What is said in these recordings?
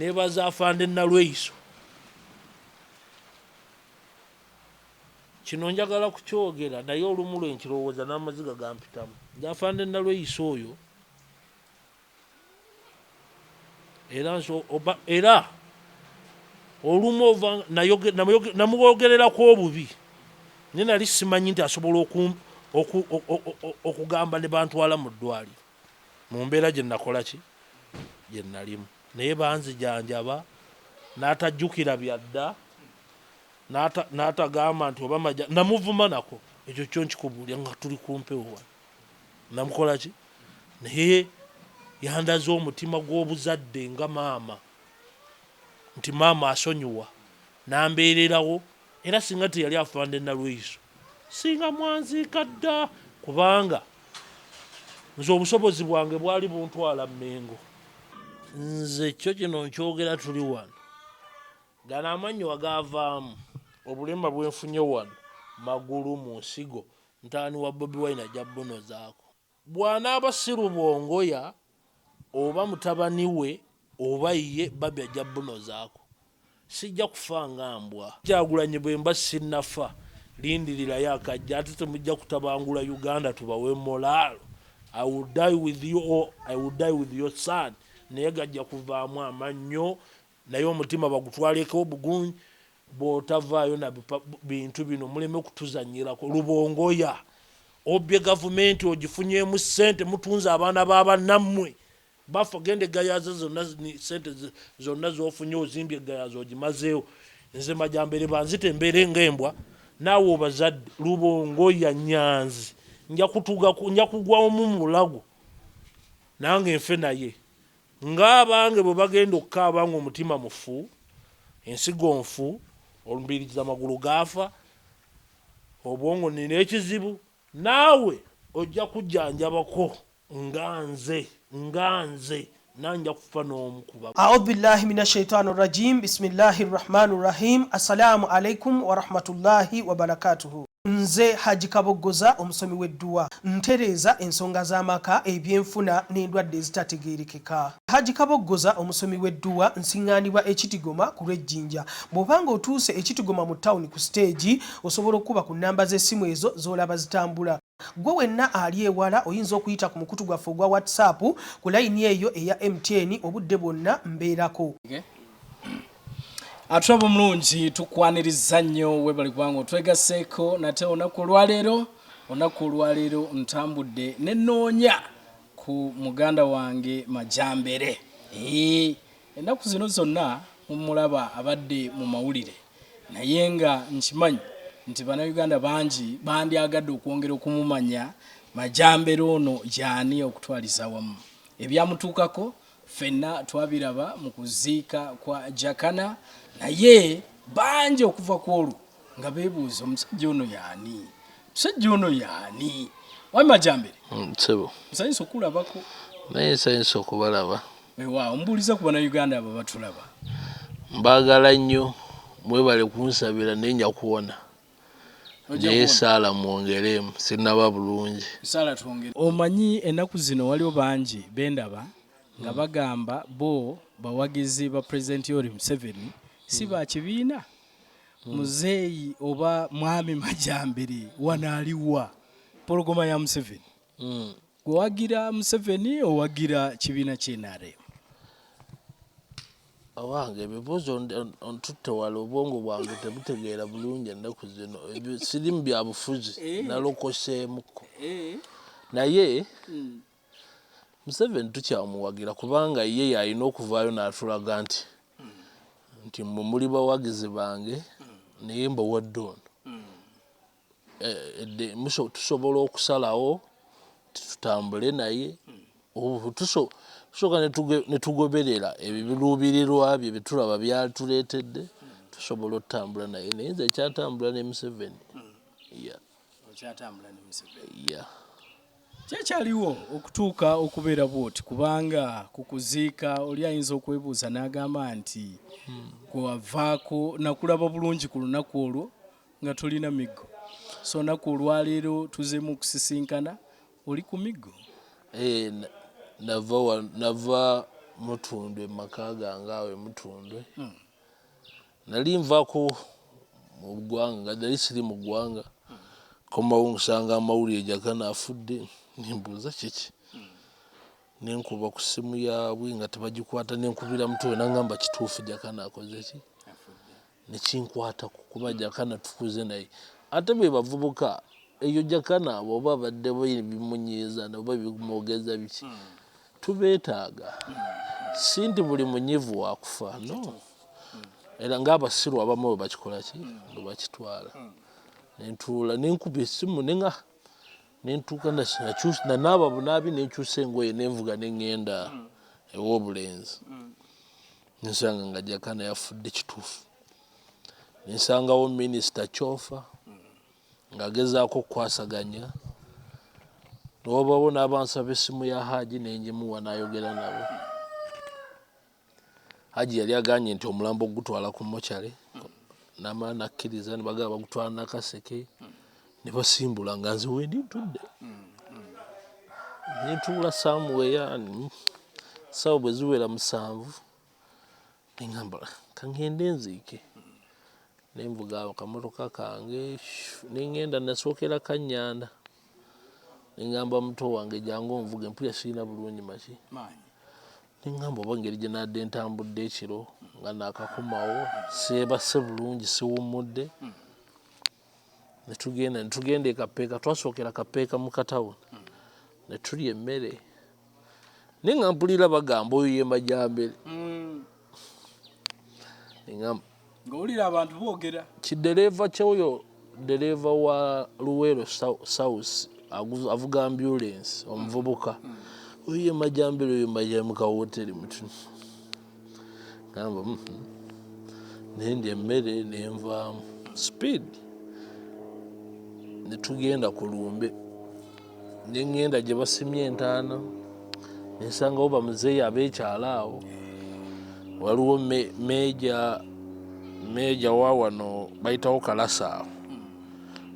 nebaza afande Nalweyiso. Kino njagala kukyogera naye olumu lwe nkirowooza n'amaziga gampitamu. Afande Nalweyiso oyo era olumu namuwogererako obubi naye nali simanyi nti asobola okugamba ne bantwala mu ddwaliro mu mbeera gye nakola ki gye nalimu, naye banzijanjaba n'atajjukira byadda n'atagamba nti oba namuvuma nako ekyo kyo nkikubuulya nga tuli kumpewo wano namukola ki naye yandaze omutima gw'obuzadde nga maama nti maama asonyiwa n'ambeererawo, era singa teyali afande Nalweyiso singa mwanziika dda kubanga nze obusobozi bwange bwali buntwala Mmengo. Nze kyo kino nkyogera tuli wano gano amannya agaavaamu obulema bwenfunye wano magulu mu nsigo ntaani wa Bobi Wine ajja bunozaako. Bw'anaaba si Rubongoya oba mutabani we oba ye Babi ajja bunozaako, sijja kufa nga mbwa. Kyagulanyi bwe mba sinnafa lindirirayo akajja ate temujja kutabangula Uganda tubawe moralo. I will die with you or I will die with your son. Naye gajja kuvaamu amannyo naye omutima bagutwaleko bugunyi bw'otavaayo na bintu bino muleme kutuzanyirako. Rubongoya obye gavumenti ogifunyemu ssente mutunze abaana b'abannammwe bafa gende gayaza zonna ssente zonna z'ofunye ozimbye gayaza ogimazeewo. Nze Majambere banzite embeere ng'embwa naawe obazadde Rubongoya Nyanzi nja kugwawo mu mulago nange nfe naye ng'abange bwe bagenda okukaaba nga omutima mufu ensigo nfu olumbiriza amagulu gaafa obwongo nina ekizibu naawe ojja kujjanjabako nga nze nanja kufa n'omu kuba. A'udhu billahi minash shaitani rajim. Bismillahir rahmanir rahim. Assalamu alaikum wa rahmatullahi wa barakatuhu. Nze Haji Kaboggoza omusomi w'edduwa ntereeza ensonga z'amaka ebyenfuna n'endwadde ezitategeerekeka. Haji Kaboggoza omusomi w'edduwa nsiŋŋaanibwa Ekitigoma ku Lwejjinja. Bw'obanga otuuse Ekitigoma mu ttawuni ku siteegi osobola okuba ku nnamba z'essimu ezo z'olaba zitambula. Gwe wenna ali ewala oyinza okuyita ku mukutu gwaffe ogwa WhatsApp ku layini eyo eya MTN obudde bwonna mbeerako. Atwabo mulungi tukwaniriza nnyo webali kubanga otwegaseeko nate olunaku olwaleero ntambudde ne nnoonya ku muganda wange Majambere. Ennaku zino zonna mumulaba abadde mu mawulire naye nga nkimanyi nti bannayuganda bangi bandyagadde okwongera okumumanya Majambere ono y'ani okutwaliza wamu. Ebyamutuukako ffenna twabiraba mu kuziika kwa Jakana naye bangi okuva ku olwo nga beebuuza omusajja ono y'ani. Wai Majambere Sebo nsanyusa okulabako. naye nsanyusa okubalaba. Ombuuliza ku bannayuganda abo batulaba. Mbaagala nnyo mwebale kunsabira naye nja kuwona. Naye saala mwongeremu sinnaba bulungi. Saala twongere. Omanyi ennaku zino waliwo bangi bendaba nga bagamba bo bawagizi ba President Yoweri Museveni si ba kibiina. Muzeeyi oba mwami Majambere wanaaliwa pologoma ya Museveni. Gwagira Museveni owagira kibiina ky'NRM. Awange ebibuuzo ontutte wala obwongo bwange tebutegeera bulungi ennaku zino sirimu bya bufuzi nalokoseemuko naye Museveni tukyamuwagira kubanga ye yalina okuvaayo n'atulaga nti mmwe muli bawagizi bange naye mbawadde ono tusobola okusalawo tutambule naye tusooka ne tugoberera ebiruubirirwa bye bitulaba byatuleetedde tusobola otutambula naye nze ekyatambula ne Museveni. Kyekyaliwo okutuuka okubeera bwoti kubanga kukuziika oli ayinza okwebuuza n'agamba nti gwe wavaako nakulaba bulungi ku lunaku olwo nga tolina miggo so olunaku olwaleero tuzeemu okusisinkana oli ku miggo. Nava Mutundwe maka gange awo Mutundwe nali nvaako mu ggwanga nali siri mu ggwanga komawo nsanga amawulire Jakana afudde nimbuuza kiki nenkuba ku ssimu yaabwe nga tebagikwata nenkubira Mutwe nangamba kituufu Jakana akoze ki nekinkwata kuba Jakana tukuze naye ate be bavubuka eyo Jakana abo oba badde bimunyiiza oba bimwogeza biki tubeetaaga si nti buli munyivu wakufa no era ng'abasiru abamu bwe bakikola ki bwe bakitwala nentuula nenkuba essimu nentuuka nanaaba bunaabi nenkyusa engoye nenvuga neŋŋenda ew'obulenzi nensanga nga Jakana yafudde kituufu nensangawo minisita Kyofa ng'agezaako okukwasaganya n'obawo n'abansaba essimu ya Haji nengimuwa n'ayogera nabo Haji yali aganye nti omulambo gutwala ku mokyale namala nakkiriza ne bagamba bagutwala Nakaseke ne basimbula nga nze wendi ntudde nentuula somewhere sawa bwe ziwera 7 neŋŋamba kaŋŋende nziike nenvuga akamotoka kange neŋŋenda nasookera Kannyanda neŋŋamba muto wange jangu onvuge mpulira sirina bulungi maki neŋŋamba oba ngeri gye nadde ntambudde ekiro nga naakakomawo seebase bulungi siwummudde netugenda ekapeeka twasookera Kapeeka mu katawuni netulya emmere naye nga mpulira bagamba oyo ye Majambere ng'owulira abantu boogera kidereeva kyoyo dereeva wa Luweero South avuga ambulance omuvubuka oyo ye Majambere oyo Majambere mu kawooteri mutu gamba nendya emmere nenvaamu speed netugenda ku lumbe neŋŋenda gye basimye entaana nensangawo bamuzeeyi abeekyala awo waliwo meeja wa wano bayitawo Kalasa awo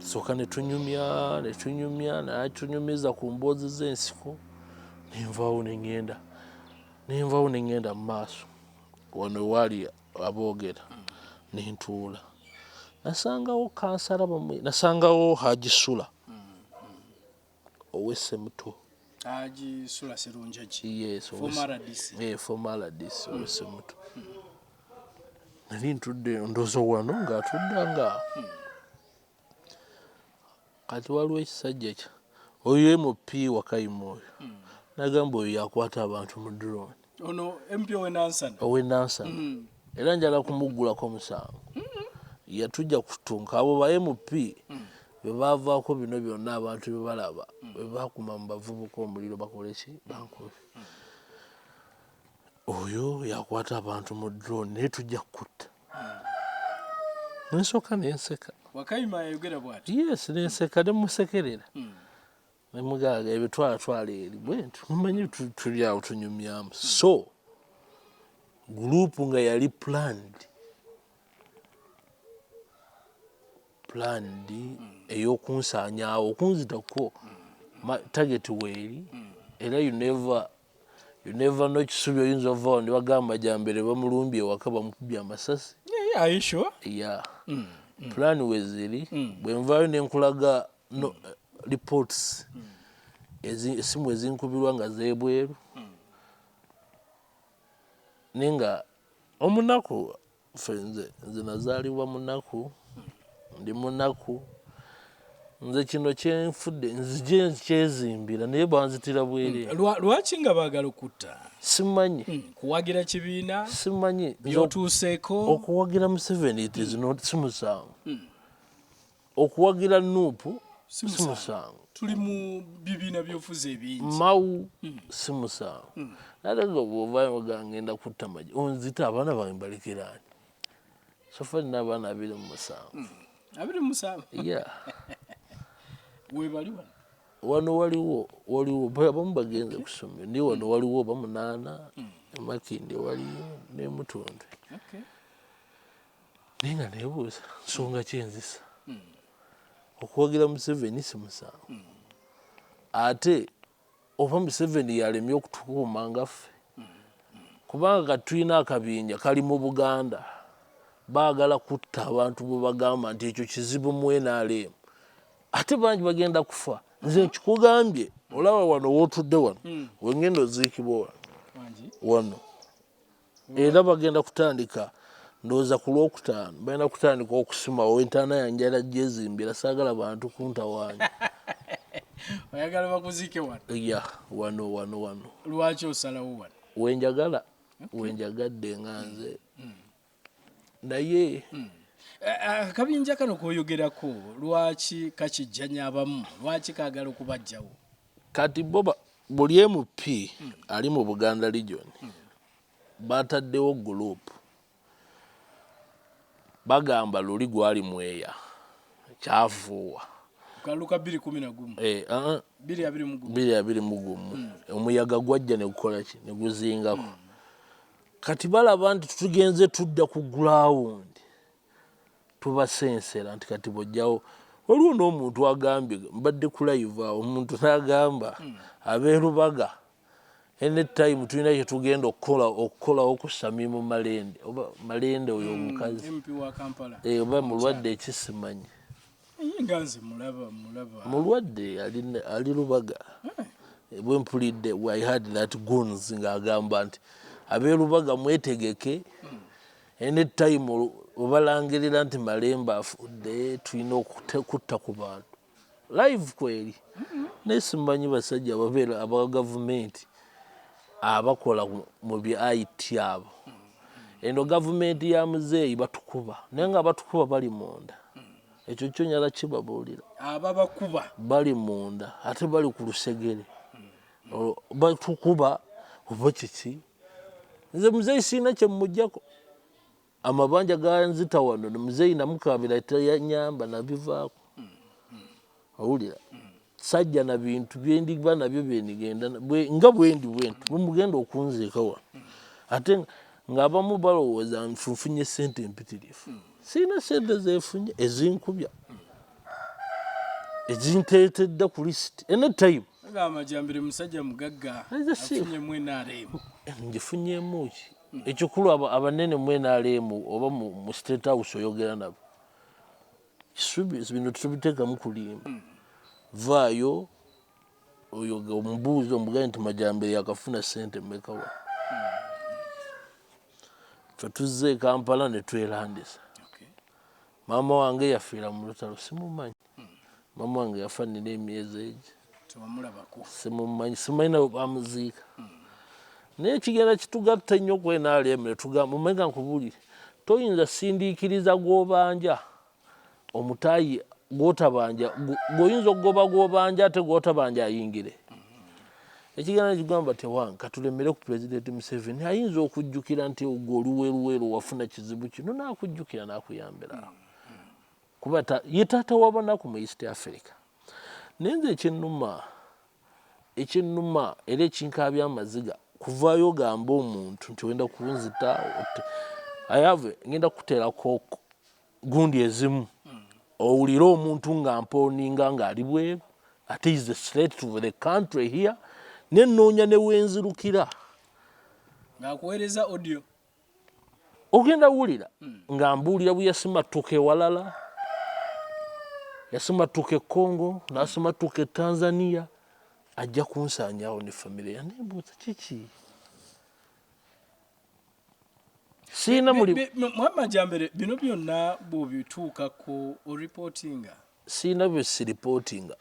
tusooka netunyumya natunyumiza ku mboozi z'ensiko nenvaawo neŋŋenda mu maaso wano ewaali aboogera nentuula nasangawo kansala bamwe nasangawo Haji Sula ow'Essemuto Haji Sula Serunjaki yes former RDC ow'Essemuto nali ntudde ndoozo wano ng'atuddanga kati waliwo ekisajja kya oyo MP Wakayima oyo nagamba oyo yakwata abantu mu drone ono MP ow'Enansana era njala kumuggulako musango yatujja kutunka abo ba MP bwe baavaako bino byonna abantu bye balaba bwe bakuma mu bavubuka omuliro bakole ki bankube oyo yakwata abantu mu drone naye tujja kutta nensooka nenseka Wakayima yayogera bw'ati yes nenseka nemusekerera nemugaaga ebyo twala eri bwentu mumanyi tuli awo tunyumyamu so gurupu nga yali planned ey'okunsaanyaawo okunzitako target weeri era you never know kisubi oyinza ovaawo ne bagamba Majambere bamulumbye ewaka bamukubye amasasi yeah plan weziri bwe nvaayo nenkulaga reports esimu ezinkubirwa nga zeebweru ninga omunaku nze nazaalibwa munaku ndi munaku nze kino kyenfudde nzije nkyezimbira naye banzitira bwereere lwaki nga baagala okutta simanyi kuwagira kibiina simanyi byotuuseeko okuwagira Museveni it is not simusango okuwagira Nuupu simusango tuli mu bibiina byofuzi ebingi mawu simusango ate nga bw'ovaayo ngenda kutta maji onzita abaana bange mbalekeraani sofa nina abaana 27 yeah webali wano waliwo abamu bagenze ku ssomero naye wano waliwo bamunaana Makindi waliyo ne Mutundwe naye nga neebuuza nsonga kyenzisa okuwagira Museveni simusango ate oba Museveni yalemye okutukuuma nga ffe kubanga tulina akabinja kali mu Buganda baagala kutta abantu bwe bagamba nti ekyo kizibu mu NRM ate bangi bagenda kufa. Nze nkikugambye olaba wano wootudde wano wengenda oziikibwa wano era bagenda kutandika ndowooza ku Lwokutaano bagenda kutandika okusimawo entaana yange yalagyezimbira saagala bantu kuntawaanya. oyagala bakuziike wano? Ya wano. Lwaki osalawo wano? Wenjagala wenjagadde nga nze naye akabinja kano koyogerako lwaki kakijjanya abamu, lwaki kaagala okubajjawo? kati boba buli MP ali mu Buganda region bataddewo gurupu bagamba luli gwali mweya kyafuuwa kaluka 2011 2021 omuyaga gwajja ne gukola ki ne guzingako. Kati balaba nti tugenze tudda ku ground tubasensera nti kati bojjawo. Waliwo n'omuntu agambye mbadde ku live awo omuntu n'agamba ab'erubaga anytime tulina kye tugenda okukolawo ku Samimu Malende oba Malende oyo omukazi MP wa Kampala oba mulwadde ekisimanyi nganze mulaba mulwadde ali Lubaga bwe mpulidde I had that goons ng'agamba nti ab'erubaga mwetegeke anytime obalangirira nti Malembe afudde tulina okutta ku bantu live kweri. Naye simanyi basajja ababeera aba gavumenti abakola mu bya IT abo eno gavumenti ya muzeeyi batukuba naye nga batukuba bali munda ekyo kyo nyala kibabuulira ababakuba bali munda ate bali ku lusegere batukuba oba kiki. Nze muzeeyi siina kye mmuggyako amabanja ganzita wano muzeeyi namukabira teyanyamba nabivaako owulira sajja na bintu byendiba nabyo byendigenda nga bwendi bwentu mumugenda okunziika wano ate ng'abamu balowooza nfunfunye ssente empitirifu. Siina ssente zeefunye ezinkubya ezinteetedde ku lisiti anytime. Amajambere musajja mugagga afunye mu NRM ngifunyemu ki ekikulu abanene mu NRM oba mu State House oyogera nabo kisubi bino tubiteekamu kulimba vaayo oyoga omubuuzi omugane nti Majambere yakafuna ssente mmeka wa fe tuzze e Kampala ne twelandisa. Maama wange yafiira mu lutalo simumanyi maama wange yafa nina emyezi egi simumanyi simanyina bamuziika naye kigenda kitugatta nnyo ku NRM ne tugamba omega nkubuulire toyinza sindiikiriza gw'obanja omutaayi gw'otabanja gw'oyinza okugoba gw'obanja ate gw'otabanja ayingire. Ekigenda kigamba tewange katulemere ku Pulezidenti Museveni ayinza okujjukira nti ogwo oluweruweru wafuna kizibu kino n'akujjukira n'akuyambira kuba ye taata w'abanaku mu East Africa. Naye nze ekinnuma era ekinkaabya amaziga kuvaayo gamba omuntu nti wenda kunzita ayave ngenda kuteerako gundi ezimu owulire omuntu nga mpooninga ng'ali bweru ate is the threat to the country here nenoonya ne wenzirukira ng'akuweereza audio ogenda wulira nga mbuulira bwe yasimatuka ewalala yasimatuka e Congo n'asimatuka e Tanzania ajja kunsaanyawo ne famire ya nembuuza kiki siina muli Majambere bino byonna bw'obituukako oripotinga siina bye siripootinga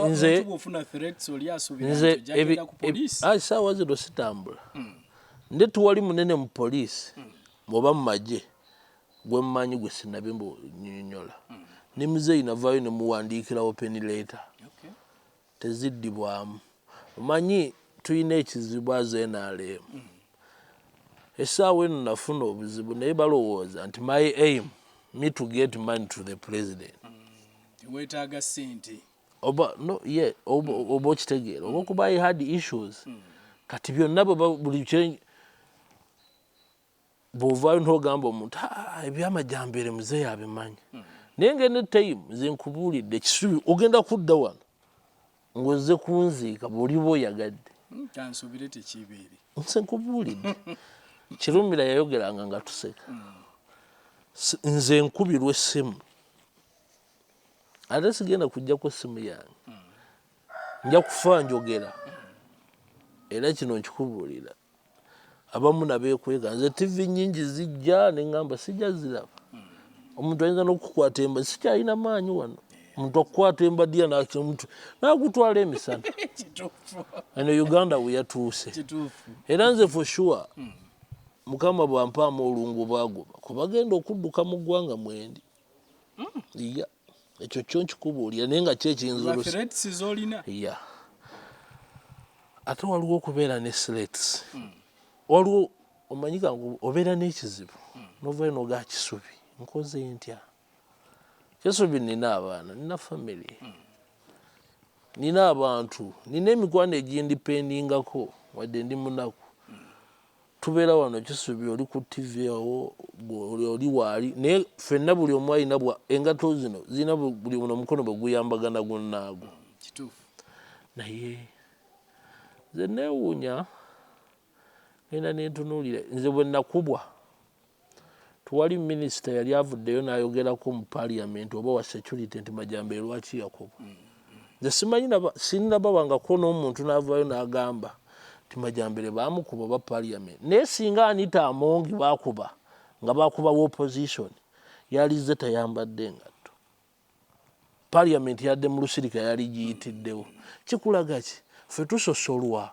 nze bw'ofuna threats oli asuubira nti ojja ku poliisi saawa zino sitambula nde tuwali munene mu poliisi oba mu magye gwe mmanyi gwe sinabye mbunyonyola ne muzeeyi navaayo ne muwandiikira open letter teziddibwamu. Omanyi tulina ekizibu aze NRM essaawa eno nafuna obuzibu naye balowooza nti my aim me to get money to the president weetaaga ssente oba okitegeera oba okuba I had issues kati byonna buli bw'ovaayo n'ogamba omuntu eby'Amajambere muzeeyi abimanyi naye ngende time nze nkubuulidde ekisubi ogenda kudda wano ng'ozze kunziika bw'oliba oyagadde kansuubire tekiibeere nse nkubuulidde Kirumira yayogeranga nga tuseka. Nze nkubirwa essimu. Ate sigenda kujjako essimu yange. Nja kufa njogera. Era kino nkikubuulira. Abamu nabeekweka. Nze TV nnyingi zijja ne ŋŋamba sijja ziraba. Omuntu ayinza n'okukwata emba sikyalina maanyi wano. Omuntu akukwata embadya n'akutwala emisana. Eno Uganda we yatuuse. Era nze for sure Mukama bw'ampaamu olungu baagoba kubagenda okudduka mu ggwanga mwendi. Iya ekyo kyo nkikubuulira naye nga kyekinzulusa. Iya ate waliwo okubeera ne slates. Waliwo omanyi gangu obeera n'ekizibu n'ovaayo n'ogaa Kisubi nkoze ntya. Kisubi nina abaana nina family nina abantu nina emikwano egindipendingako wadde ndi munaku. Tubeera wano Kisubi oli ku TV awo oli waali naye ffenna buli omu alina engato zino zirina buli muno omukono bwe guyambagana gunnaago. Naye nze neewuunya ngenda nentunuulira nze bwe nakubwa tuwali minisita yali avuddeyo n'ayogerako mu parliament oba wa security nti Majambere lwaki yakubwa. Nze simanyi sinabawangako n'omuntu n'avaayo n'agamba nti Majambere baamukuba oba parliament. Naye singa Anita Amongi baakuba nga baakuba wa opposition yalize tayambadde ngatto. Parliament yadde mu lusirika yali giyitiddewo. Kikulaga ki? Ffe tusosolwa.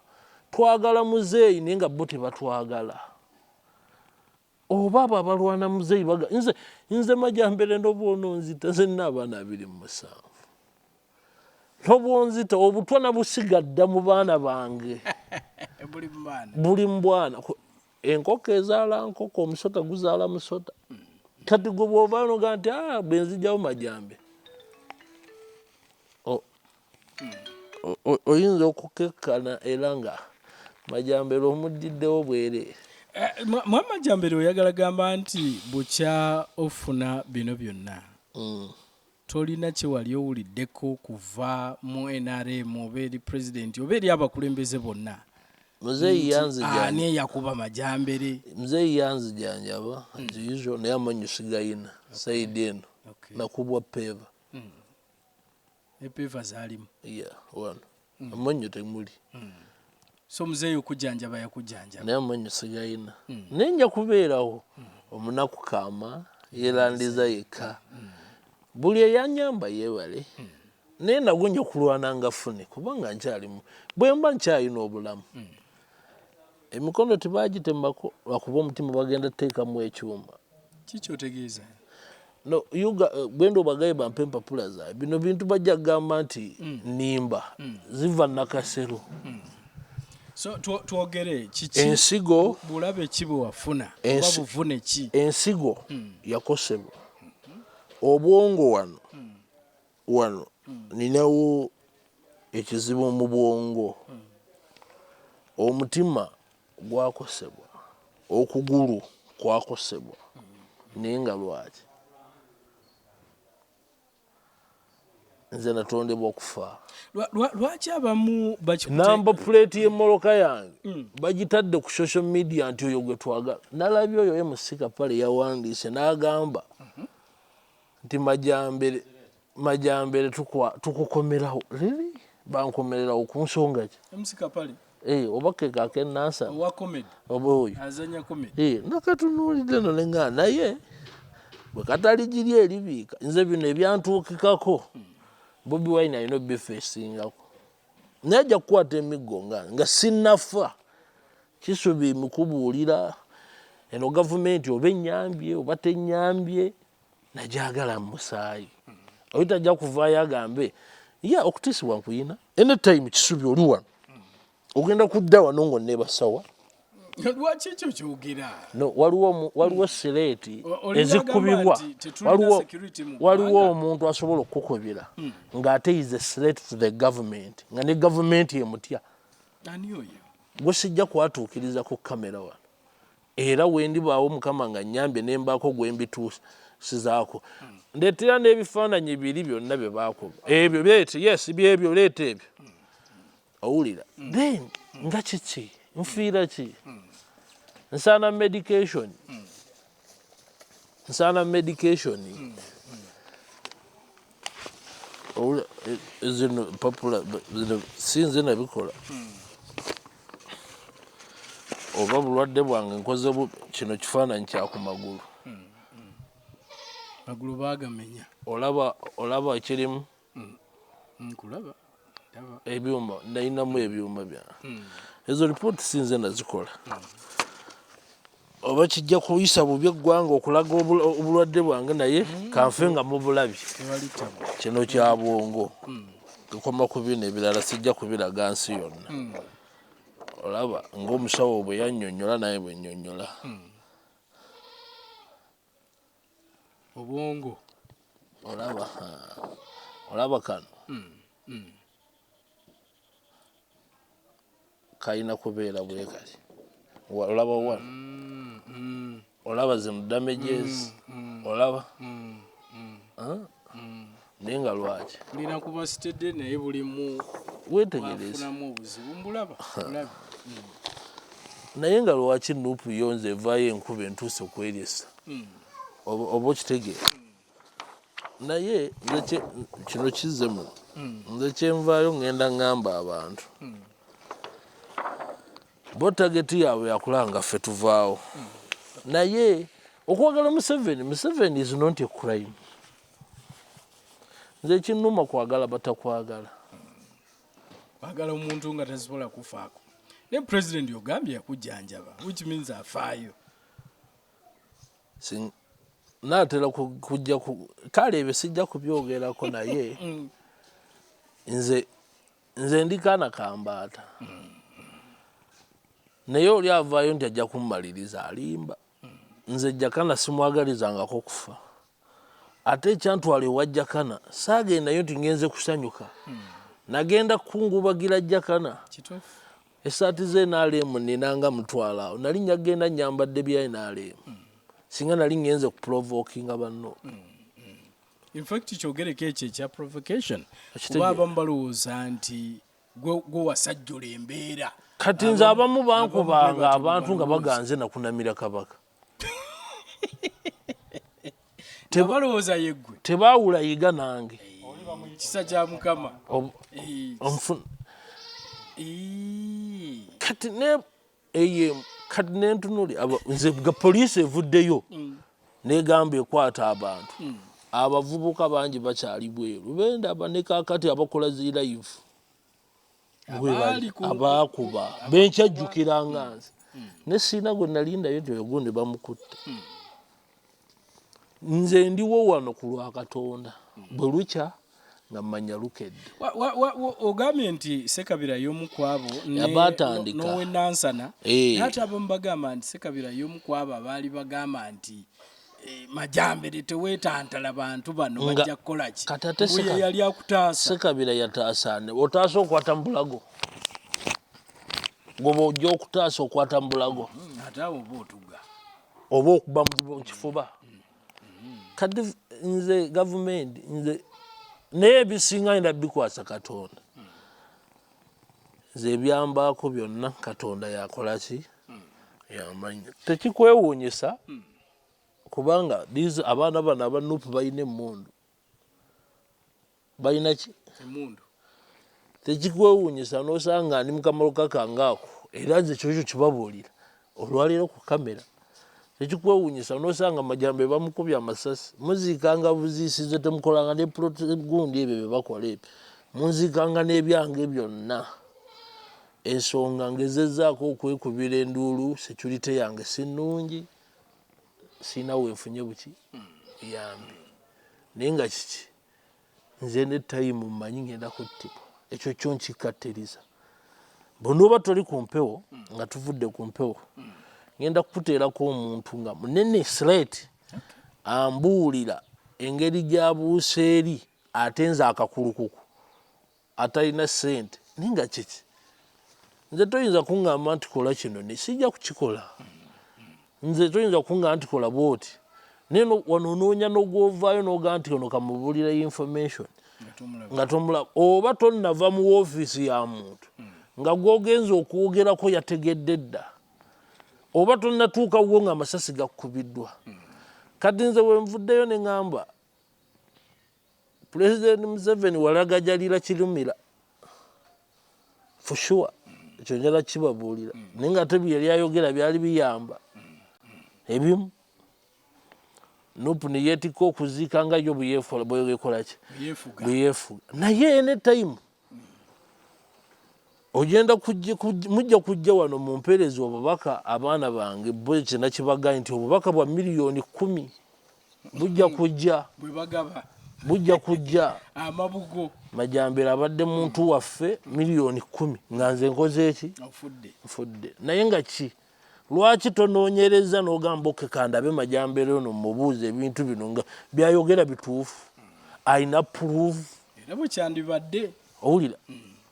Twagala muzeeyi naye nga bo tebatwagala. Oba abo abalwana muzeeyi nze Majambere n'obwononzita nze nina abaana 27. N'obwonzita obutwa nabusigadda mu baana bange. Buli mwana. Enkoko ezaala nkoko omusota guzaala musota. Kati gwe bw'ovaayo n'ogaa nti bwe nzigyawo Majambere. Oyinza okukekkana era nga Majambere omuddiddewo bwereere. Majambere oyagala gamba nti bukya ofuna bino byonna. Tolina kye wali owuliddeko kuva mu NRM oba eri pulezidenti oba eri abakulembeze bonna. Muzeeyi yanzijanja. Ani eyakuba Majambere? Muzeeyi yanzijanjaba nziizo naye amanyu sigayina sayidi eno. Nakubwa peva. Epeva zaalimu. Iya wano. Amanyu temuli. So muzeeyi okujanjaba yakujanjaba. Naye amanyu sigayina. Naye nja kubeerawo omunaku kaama yeerandiza yekka. Buli eyanyamba yeebale. Naye nagwo nja kulwana nga fune kubanga nkyalimu. Bwe mba nkyalina obulamu. Emikono tebaagitembako lwakuba omutima bagenda teekamu ekyuma. Kiki otegeeza? No, bwendo bagaye bampe empapula zaabwe. Bino bintu bajja kugamba nti nimba ziva Nakasero. So twogere kiki ensigo bulabe ki bwe wafuna oba buvune ki? Ensigo yakosebwa. Obwongo wano ninawo ekizibu mu bwongo. Omutima gwakosebwa. Okugulu kwakosebwa. Naye nga lwaki? Nze natondebwa okufa. Lwaki abamu namba plate y'emmoloka yange bagitadde ku social media nti oyo gwe twagala. Nalabye oyo musika pale yawandiise n'agamba nti Majambere tukukomerawo. Really? Bankomererawo ku nsonga ki? Musika pale? Oba keke akennansa. Owa comedy? Oba oyo. Azanya comedy? Nakatunuulidde no nenga naye bwe katali giri eribiika. Nze bino ebyantuukikako. Bobi Wine alina bifeesingako. Naye ajja kukwata emiggo nga sinnafa. Kisubi mukubuulira eno gavumenti oba ennyambye oba tennyambye najagala mu musaayi. Oyo tajja kuvaayo agambe okutiisibwa nkuyina. Anytime Kisubi oli wano ogenda kudda wano ng'onneebasawa. Lwaki ekyo kyogera? No, waliwo sireeti ezikubibwa. Waliwo omuntu asobola okukubira ng'ate is a threat to the government nga ne gavumenti emutya. Ani oyo? Gwe sijja kwatuukiriza ku kamera wano. Era wendibaawo Mukama nga nnyambye ne mbaako gwe mbituusizaako. Ndeetera n'ebifaananyi biri byonna bye baakuba. Ebyo leete, yes, byebyo leeta ebyo. Owulira. Then nga kiki? Nfiira ki? nsana medication zino popular sinze nabikola oba bulwadde bwange nkoze kino kifaananyi kyaku magulu bagamenya olaba ekirimu nkulaba ebyuma nayinamu ebyuma bya ezo ripooti sinze nazikola oba kijja kuyisa bubi eggwanga okulaga obulwadde bwange naye kanfe nga mubulabi kino kya bwongo tukoma ku bino ebirala sijja kubiraga nsi yonna olaba ng'omusawo bwe yannyonnyola naye bwe nnyonnyola obwongo olaba kano kalina kubeera bwe kali olaba wano olaba zino damages olaba naye nga lwaki bulina kuba sitedde naye bulimu wetegereza obuzibu mbulaba naye nga lwaki nuupu yonze evaayo enkuba entuuse kweryesa oba okitegeera naye kino kizze muno nze kyenvaayo ngenda ngamba abantu bo tageti yaabwe yakulanga ffe tuvaawo naye okwagala Museveni is not a crime. Nze kinnuma kwagala batakwagala bagala omuntu nga tasobola kufaako ne president yogambye yakujanjaba which means afaayo naatera kujja kale ebyo sijja kubyogerako naye nze ndi kaana kambaata naye oli avaayo nti ajja kummaliriza alimba nze Jakana simwagalizangako kufa ate ekyantwala ewa Jakana saagendayo nti ngenze kusanyuka nagenda kukungubagira Jakana esaati ze NRM ninanga mutwala awo nali nyagenda nyambadde bya NRM singa nali ngenze kuprovokinga banno in fact kyogereko ekyo ekya provocation kuba abamu balowooza nti gwe wasajjula embeera kati nze abamu bankubanga abantu nga baganze nakunamira kabaka tebalowooza yeggwe tebaawula yiga nange kisa kya Mukama kati nentunuli nze ga poliisi evuddeyo negamba ekwata abantu abavubuka bangi bakyali bweru bendaba ne kaakati abakola zi live abaakuba benkyajjukira nze ne siina gwe nalindayo tyogundi bamukutte nze ndiwo wano ku lwa Katonda bwe lukya nga mmanya lukedde ogambye nti Sekabira y'omu kwabo nowe Nansana ate abamu bagamba nti Sekabira y'omu kwabo abaali bagamba nti Majambere teweetantala bantu bano bajja kukola ki ye yali akutaasa Sekabira yataasane otaasa okwata mbulago gwoba ojja okutaasa okwata mbulago ate awo oba otuga oba okuba mu kifuba kati nze gavumenti nze naye ebisinga nda bikwasa Katonda nze ebyambaako byonna Katonda yakola ki yamanya tekikwewuunyisa kubanga abaana bano abanupu balina emmundu balina ki emmundu tekikwewuunyisa n'osanga ndi mukamaloka kangaako era nze kyokyo kibabuulira olwaleero ku kamera tekikwewuunyisa n'osanga Majambere bamukubye amasasi muziikanga buziisize temukolanga ne gundi ebyo bye bakola ebyo munziikanga n'ebyange byonna ensonga ngezezzaako okwekubira enduulu security yange si nnungi siina wenfunye buki yambi naye nga kiki nze ne tayimu mmanyi ngenda kuttibwa ekyo kyo nkikkattiriza bw'onooba toli ku mpewo nga tuvudde ku mpewo ngenda kukuteerako omuntu nga munene straight ambuulira engeri gy'abuuse eri ate nze akakulukuku atalina ssente naye nga kiki nze toyinza kuŋŋamba nti kola kino ne sijja kukikola nze toyinza kuŋŋamba nti kola bwoti naye wano onoonya n'ogwovaayo n'ogamba nti ono kamubuulira information nga tomulaba oba tonnava mu woofiisi ya muntu nga gw'ogenza okwogerako yategedde dda oba tonnatuuka wo nga amasasi gakubiddwa kati nze bwe nvuddeyo ne ŋŋamba Pulezidenti Museveni walagajalira kirumira for sure ekyo njala kibabuulira naye nga ate bye yayogera byali biyamba ebimu Nupu ne yeetika okuziika nga yo bweyekola ki bweyeefuga naye ene time ogenda mujja kujja wano mu mpeereza obubaka abaana bange bo kyena kibagaye nti obubaka bwa miliyoni 10 bujja kujja amabugo Majambere abadde muntu waffe miliyoni 10 nga nze nkoze eki nfudde naye nga ki lwaki tonoonyereza n'ogamba okekandabe Majambere ono mubuuze ebintu bino nga byayogera bituufu ayina proof era bwe kyandibadde owulira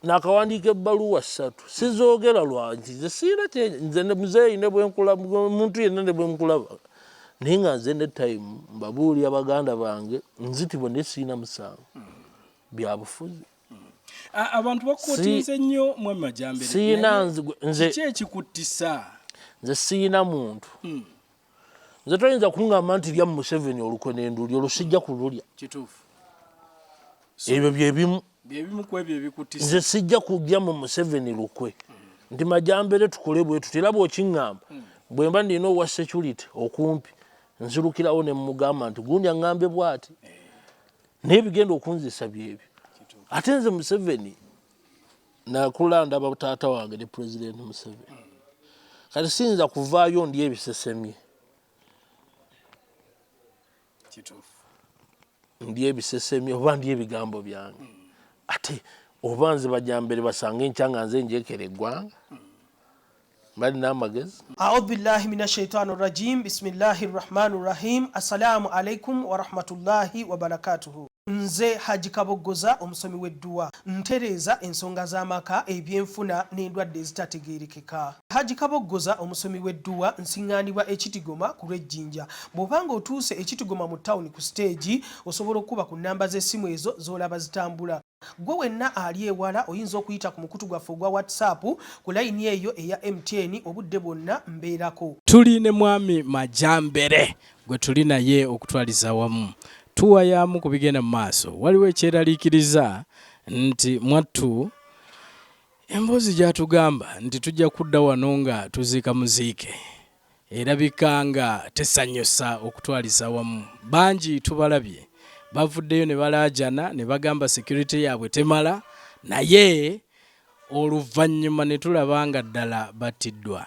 nakawandiika ebbaluwa 3 sizoogera lwaki nze siina nze ne muzeeyi ne bwenkulaba omuntu yenna ne bwenkulaba naye nga nze ne time mbabuulira baganda bange nzitibwa ne siina musango byabufuzi abantu bakootinze nnyo Mwami Majambere siina nze kiki ekikuttisa nze siina muntu nze toyinza kuŋŋamba nti lya Museveni olukwe n'enduli olwo sijja kululya kituufu ebyo byebimu ku ebyo ebikuttisa nze sijja kujja mu Museveni lukwe nti Majambere tukole bwe tuti era bw'okiŋŋamba bwe mba ndina owa security okumpi nzirukirawo ne mugamba nti gundi aŋŋambye bw'ati naye bigenda okunzisa byebyo ate nze Museveni nakulanda taata wange ne Pulezidenti Museveni kati siyinza kuvaayo ndi ebisesemye ndi ebisesemye oba ndi ebigambo byange ate oba nze Majambere basange nkyanga nze njekera eggwanga mbali n'amagezi audhu billahi minashaitani rajim bismillahi rrahmani rrahim assalamu alaikum warahmatullahi wabarakatuhu nze Haji Kaboggoza omusomi w'edduwa ntereeza ensonga z'amaka ebyenfuna n'endwadde ezitategeerekeka Haji Kaboggoza omusomi w'edduwa nsiŋŋaanibwa ekitigoma ku lw'ejjinja bw'obanga otuuse ekitigoma mu ttawuni ku siteegi osobola okuba ku nnamba z'essimu ezo z'olaba zitambula gwe wenna ali ewala oyinza okuyita ku mukutu gwaffe ogwa WhatsApp ku layini eyo eya MTN obudde bwonna mbeerako tuli ne Mwami Majambere gwe tuli naye okutwaliza wamu tuwayamu ku bigenda mu maaso waliwo ekyeraliikiriza nti mwattu emboozi gy'atugamba nti tujja kudda wano nga tuziika muziike erabika nga tesanyusa okutwaliza wamu bangi tubalabye bavuddeyo ne balaajana ne bagamba security yaabwe temala naye oluvannyuma ne tulaba nga ddala battiddwa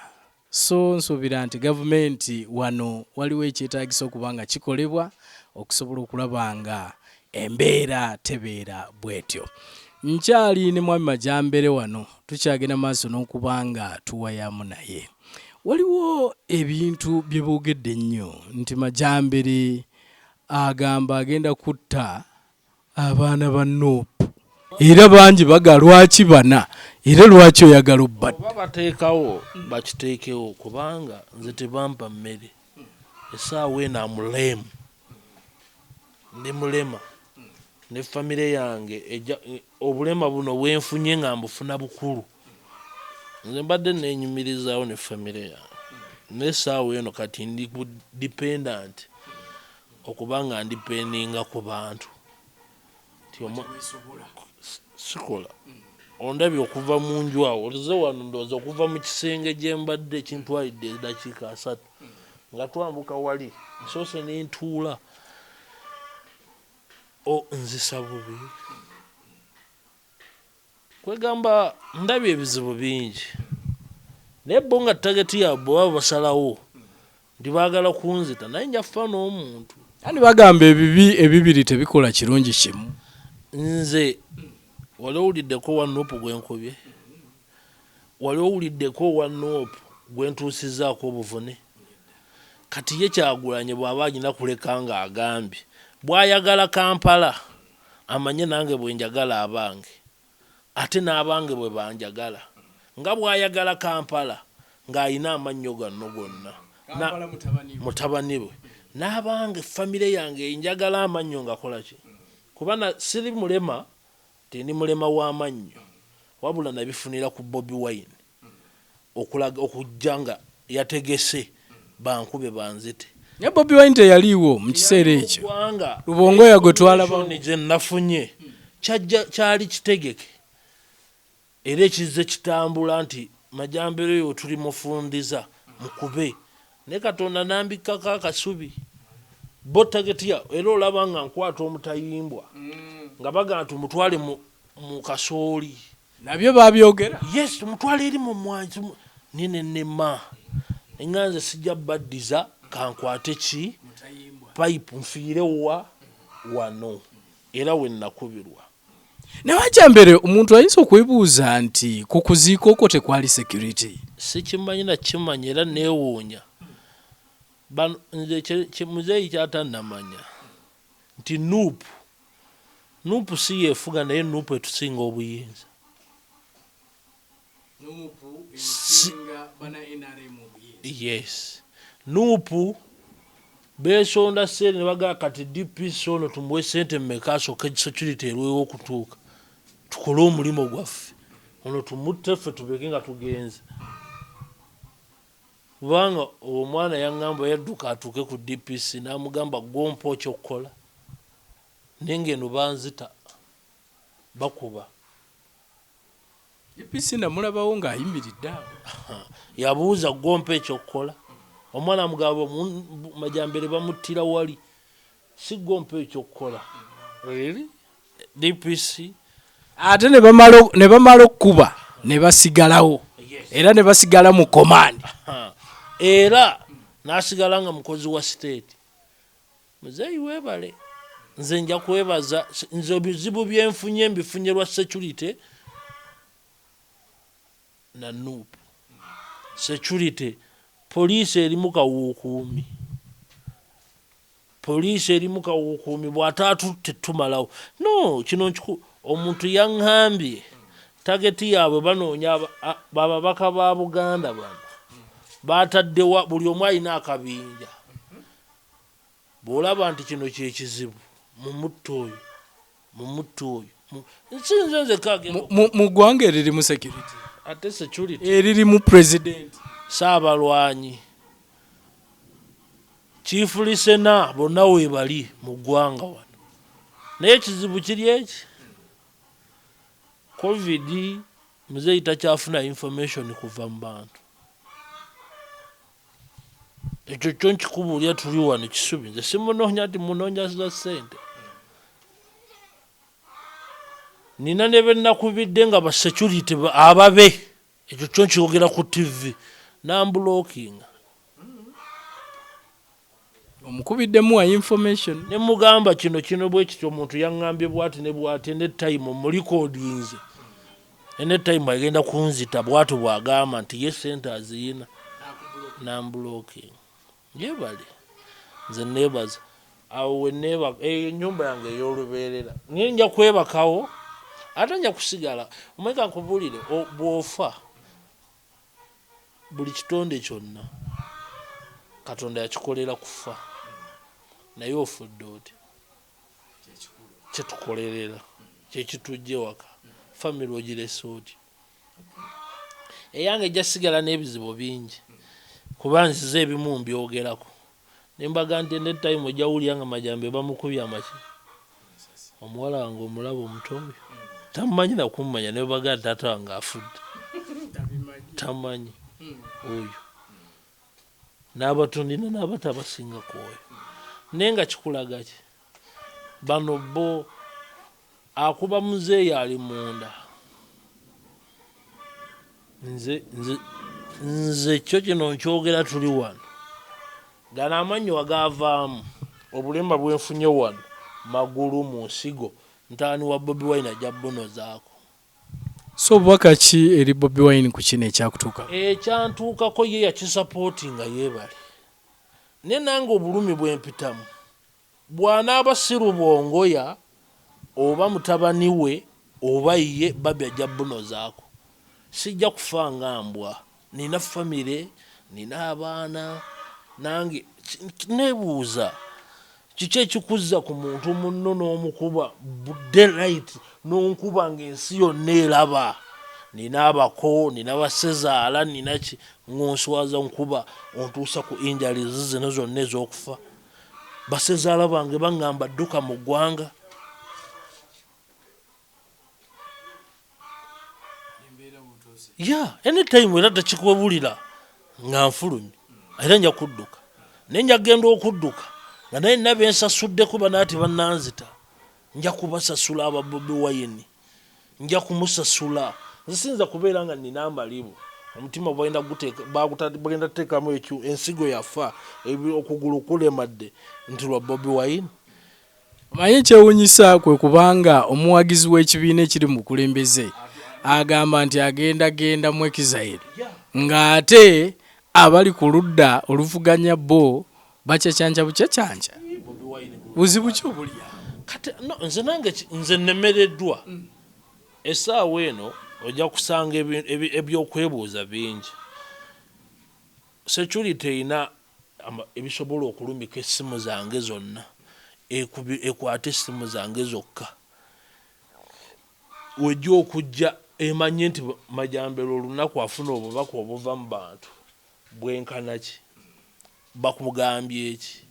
so nsuubira nti gavumenti wano waliwo ekyetaagisa okuba nga kikolebwa okusobola okulaba nga embeera tebeera bwetyo nkyali ne Mwami Majambere wano tukyagenda maaso n'okuba nga tuwayamu naye waliwo ebintu bye boogedde nnyo nti Majambere agamba agenda kutta abaana ba Nuupu era bangi baga lwaki bana era lwaki oyagala obbatta oba bateekawo bakiteekewo kubanga nze tebampa mmere essaawa eno amulemu ndi mulema ne famire yange obulema buno bwenfunye nga mbufuna bukulu nze mbadde neenyumirizaawo ne famire yange n'essaawa eno kati ndi dependent okuba nga ndipendinga ku bantu sikola ondabye okuva mu nju awo olize wano ndowooza okuva mu kisenge gye mbadde kintwalidde eddakiika 3 nga twambuka wali nsoose n'entuula nzisa bubi kwegamba ndabye ebizibu bingi naye bo nga tageti yabwe baba basalawo ndi baagala kunzita naye njafa n'omuntu ani bagamba ebibiri tebikola kirungi kimu nze wali owuliddeko wa Nuupu gwenkubye wali owuliddeko wa Nuupu gwentuusizaako obuvune kati ye Kyagulanyi bw'aba alina kuleka nga agambye bw'ayagala Kampala amanye nange bwe njagala abange ate n'abange bwe banjagala nga bw'ayagala Kampala ng'ayina amannyo ganno gonna mutabani bwe n'abange famire yange njagala amannyo ngakola ki kuba siri mulema tendi mulema w'amannyo wabula nabifunira ku Bobi Wine okujja nga yategese bankube banzite ne Bobi Wine teyaliwo mu kiseera ekyo Lubongo yagwe twalaba je nafunye kyali kitegeke era ekize kitambula nti Majambere yo tuli mufundiza mukube ne Katonda nambikako akasubi bo tageti ya era olaba nga nkwata omutayimbwa nga baga tumutwale mu kasooli nabyo babyogera yes tumutwale eri mu mwanzi nine nema enganze sijja baddiza kankwate ki pipe nfiire wano era we nakubirwa ne Majambere omuntu ayinza okwebuuza nti ku kuziika okwo tekwali security sikimanyi na kimanyi era neewuunya nze muzeeyi kyatannamanya nti nuupu si yeefuga naye nuupu etusinga obuyinza yes nuupu beesonda sente ne bagaa kati DPC ono tumuwe sente mmeka asooka security erwewo okutuuka tukole omulimu gwaffe ono tumutte ffe tubeke nga tugenze kubanga omwana yaŋŋamba yadduka atuuke ku DPC n'amugamba gwompa okyokukola nengeno banzita bakuba DPC namulabawo ng'ayimiridde awo yabuuza gwompa ekyokukola omwana amugamba Majambere bamuttira wali si gwompa ekyokukola DPC ate ne bamala okukuba ne basigalawo era ne basigala mu command era n'asigala nga mukozi wa state muzeeyi weebale nze nja kwebaza nze ebizibu byenfunye mbifunye lwa security na nuupu security poliisi erimu kawukuumi bw'ataatu tetumalawo no kino omuntu yaŋŋambye tageti yaabwe banoonya bababaka ba Buganda bano bataddewa buli omu alina akabinja bw'olaba nti kino kyekizibu mumutta oyo nsinze nze kage mu ggwanga eririmu security ate security eririmu president Saabalwanyi Chief Listener bonna weebali mu ggwanga wano naye ekizibu kiri eki COVID muzeeyi takyafuna information kuva mu bantu ekyo kyo nkikubuulya tuli wano kisubi nze simunoonya nti munoonya za ssente nina ne bennakubidde nga basecurity ababe ekyo kyo nkiyogera ku TV nambulokinga omukubiddemu wa information ne mugamba kino bwe kityo omuntu yaŋŋambye bwati ne bwati ne time omulikodinze ne time agenda kunzita bwati bwagamba nti ye sente aziyina nambulokinga yebale nze neebaza awo weneeba ennyumba yange ey'olubeerera naye nja kwebakawo ate nja kusigala omweka nkubuulire bw'ofa buli kitonde kyonna Katonda yakikolera kufa naye ofudde oti kyetukolerera kyekitujje waka famire ogirese oti eyange ejja sigala n'ebizibu bingi kuba nzize ebimu mbyogerako nembaga nti ne time ojjawulira nga Majambere bamukubye amaki omuwala wange omulaba omutobi tamumanyi nakummanya ne baga taata wange afudde tamanyi oyo n'abatundina n'abatabasinga ku oyo naye nga kikulaga ki bano bo akuba muzeeyi ali munda nze kyo kino nkyogera tuli wano gano amannyo agavaamu obulemba bwenfunye wano magulu mu nsigo ntaani wa Bobi Wine ajja bbono zaako so obubaka ki eri Bobi Wine ku kino ekyakutuuka ekyantuukako ye yakisapootinga yeebale naye nange obulumi bwempitamu bw'anaaba si Lubongoya oba mutabani we oba ye babi ajja bbono zaako sijja kufa nga mbwa nina famire nina abaana nange nebuuza kiki ekikuzza ku muntu munno n'omukuba daylight n'onkuba ng'ensi yonna eraba nina abako nina basezaala nina ki ngonswaza nkuba ontuusa ku injuries zino zonna ez'okufa basezaala bange baŋŋamba dduka mu ggwanga anytime era tekikubulira nga nfulumye era nja kudduka naye nja kgenda okudduka nga naye nina bensasudde kuba naati bannanzita nja kubasasula aba Bobi Wine nja kumusasula nze siyinza kubeera nga nina amalibu omutima bagenda teekamu ensigo yafa okugulu kulemadde nti lwa Bobi Wine. Manye kyewunyisa kwe kubanga omuwagizi w'ekibiina ekiri mu kulembeze agamba nti agenda mu Exile ng'ate abali ku ludda oluvuganya bo bacacanca bucacanca buzibu ki obuli kati nze nange nze nnemereddwa essaawa eno ojja kusanga ebyokwebuuza bingi security eyina ebisobola okulumika essimu zange zonna ekwata essimu zange zokka wejja okujja emanye nti Majambere olunaku afuna obubaka obuva mu bantu bwenkana ki bakugambye ki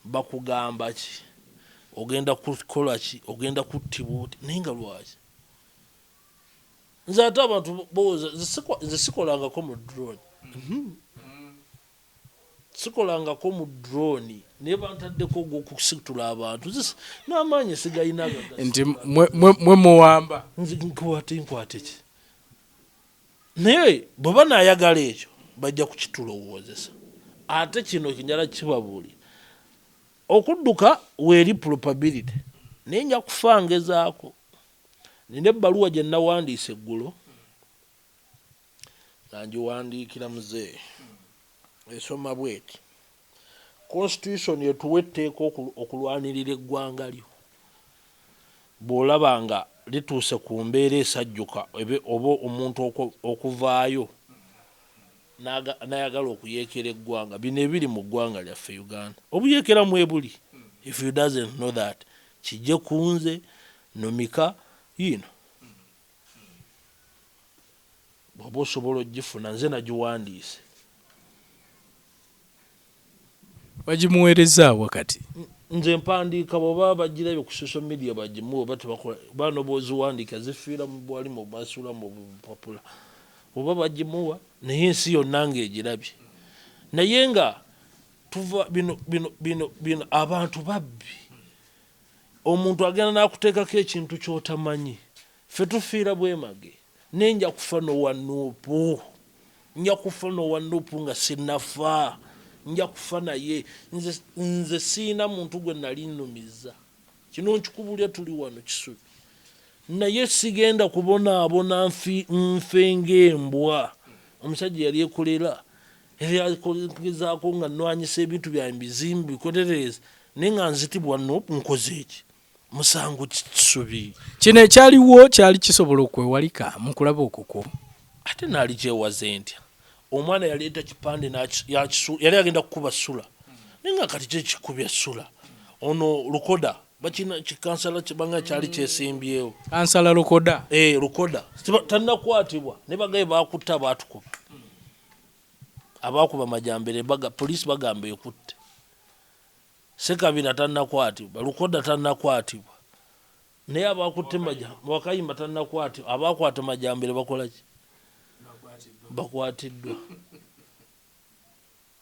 bakugamba ki ogenda kukola ki ogenda kuttibwa oti naye nga lwaki nze ate abantu booza nze sikolangako mu drone sikolangako mu drone naye bantaddeko ogw'okusitula abantu n'amaanyi sigayinaga nti mwe muwamba nze nkwate ki naye bwe banaayagala ekyo bajja kukitulowoozesa ate kino kinjala kibabuulira okudduka weeri probability naye nja kufangezaako nina ebbaluwa gye nawandiisa eggulo nga ngiwandiikira muzeeyi esoma bweti constitution yetuwa etteeka okulwanirira eggwanga lyo bw'olaba nga lituuse ku mbeera esajjuka oba omuntu okuvaayo nayagala okuyeekera eggwanga bino ebiri mu ggwanga lyaffe Uganda obuyeekera mwebuli if you doesn't know that kijje kunze nomika yino bw'oba osobola ogifuna nze nagiwandiise bagimuweereza wakati nze mpandiika bw'oba bagirabye ku social media bagimuwa oba tebakola bano bw'oziwandiika zifiira mu bwalimu basula mu bupapula oba bagimuwa naye ensi yonna ng'egirabye naye nga tuva bino abantu babbi omuntu agenda n'akuteekako ekintu ky'otamanyi ffe tufiira bwemage naye nja kufa nowanuupu nja kufa nowanuupu nga sinnafa nja kufa naye nze siina muntu gwe nali nnumiza kino nkikubulya tuli wano Kisubi naye sigenda kubonaabona nfe ng'embwa omusajja yali ekolera egezaako nga nnwanyisa ebintu byange bizimbi bikolereze naye nga nzitibwa nkoze eki musango Kisubi kino ekyaliwo kyali kisobola okwewalika mu kulaba okukwo ate naali kyewaze ntya omwana yaleeta kipande yali agenda kukuba sula naye nga kati kyekikubya sula ono lukoda bakina kikansala kibanga kyali kyesimbyewo kansala lukoda lukoda tannakwatibwa ne bagaye bakutta baatukuba abakuba Majambere poliisi bagamba ekutte Sekabina tannakwatibwa lukoda tannakwatibwa naye abakutte Wakayima tannakwatibwa abakwata Majambere bakola ki bakwatiddwa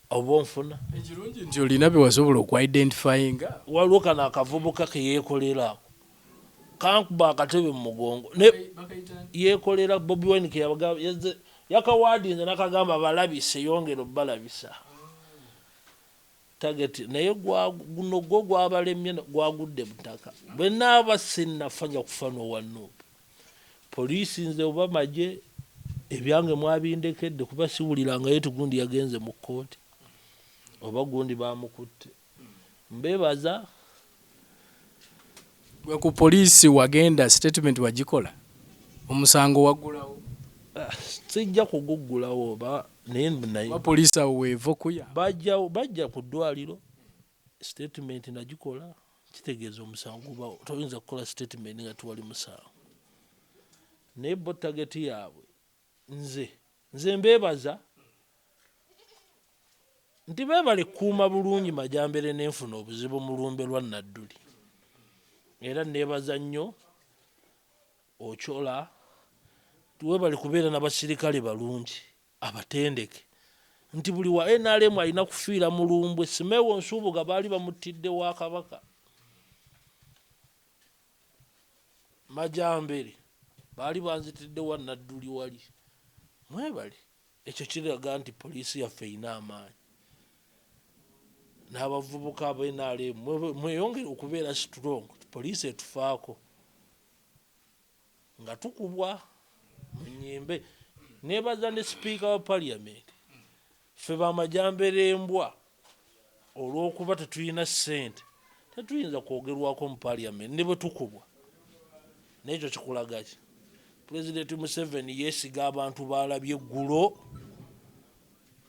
oba nfuna ekirungi nti olina bye wasobola okwidentifyinga waliwo kano akavubuka ke yeekolera kankuba akatebe mu mugongo yeekolera Bobi Wine ke yakawaadinze nakagamba balabise yongera obalabisa target naye guno gwo gwabalemye gwagudde butaka bwe naaba sinnafanya kufa nowanuupu poliisi nze oba magye ebyange mwabindekedde kuba siwulirangayo tugundi yagenze mu kkooti oba gundi bamukutte mbebaza gwe ku poliisi wagenda statement wagikola omusango waggulawo sijja kuguggulawo oba naye poliisi awo weeva kuya bajja ku ddwaliro statement nagikola kitegeeza omusango gubawo toyinza kukola statement nga tuwali musango naye bo tageti yaabwe nze mbeebaza nti beebale kuuma bulungi Majambere n'enfuna obuzibu mu lumbe lwa Nadduli. Era neebaza nnyo Ochola tuwebale kubeera n'abasirikale balungi abatendeke nti buli wa NRM alina kufiira mu lumbwe. Simeewo Nsubuga baali bamutidde wa Kabaka, Majambere baali banzitidde wa Nadduli wali. Mwebale ekyo kiraga nti poliisi yaffe erina amaanyi. N'abavubuka aba NRM mweyongere okubeera strong, poliisi etufaako nga tukubwa mu nnyimbe. Neebaza ne sipiika wa parliament ffe bamajambere embwa olw'okuba tetulina ssente tetuyinza kwogerwako mu parliament ne bwe tukubwa. N'ekyo kikulaga ki? Pulezidenti Museveni yeesiga abantu baalabye eggulo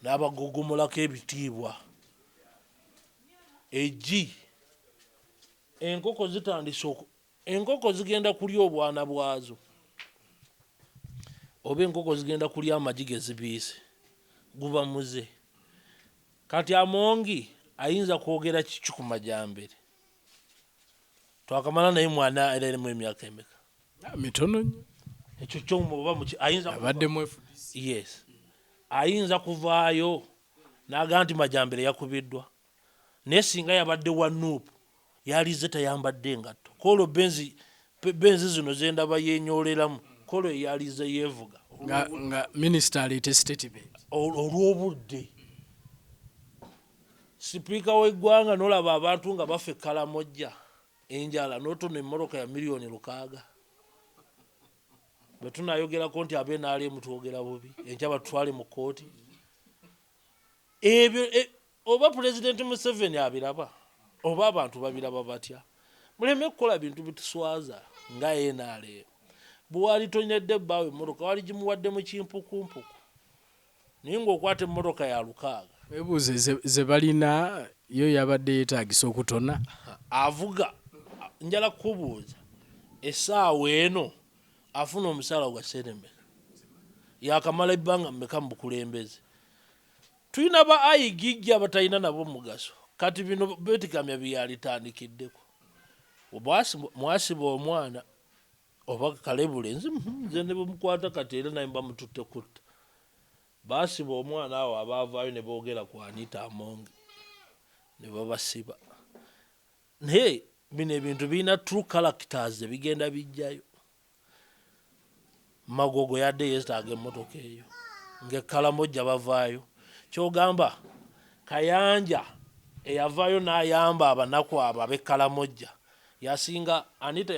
n'abagogomolako ebitiibwa. Eggi enkoko zitandise enkoko zigenda kulya obwana bwazo oba enkoko zigenda kulya amagi gezibiise guba muze. Kati Amongi ayinza kwogera kiki ku Majambere? Twakamala naye mwana eremu emyaka emeka mitono nnyo. Ekyo kyomuba ayinza abadde FDC. Yes, ayinza kuvaayo n'agamba nti Majambere yakubiddwa. Naye singa yabadde wa Nuupu yalize tayambadde ngatto. Kolo benzi zino zendaba yenyooleramu kolo eyalize yeevuga nga minisita aleete statement olw'obudde. Sipiika w'eggwanga n'olaba abantu nga bafa ekkalamojja enjala n'otona emmoroka ya miliyoni 600. Bwe tunaayogerako nti NRM twogera bubi enkya batwale mu kkooti. Ebyo oba Pulezidenti Museveni abiraba oba abantu babiraba batya? Muleme kukola bintu bituswaza nga NRM. Bwali tonyedde ebbaawe emmoroka wali gimuwadde mu kimpukumpuku naye ng'okwata emmoroka ya 600. webuuze ze balina yo yabadde yeetaagisa okutona avuga. Njala kubuuza essaawa eno afuna omusaala gwa sente yakamala ebbanga mmeka mu bukulembeze? Tulina ba ayigijja batalina nabo mugaso. Kati bino betikamya byalitanikiddeko. Mwasiba omwana oba kalebule nze ne bamukwata kati era naye bamututte kutta. Basiba omwana awo abaavaayo ne boogera ku Anita Amongi ne babasiba. Naye bino ebintu birina true characters bigenda bijjayo. Magogo yadde yeetaaga emmotoka eyo ng'ekkalamojja bavaayo. Kyogamba Kayanja eyavaayo n'ayamba abanaku abo ab'ekkalamojja yasinga Anita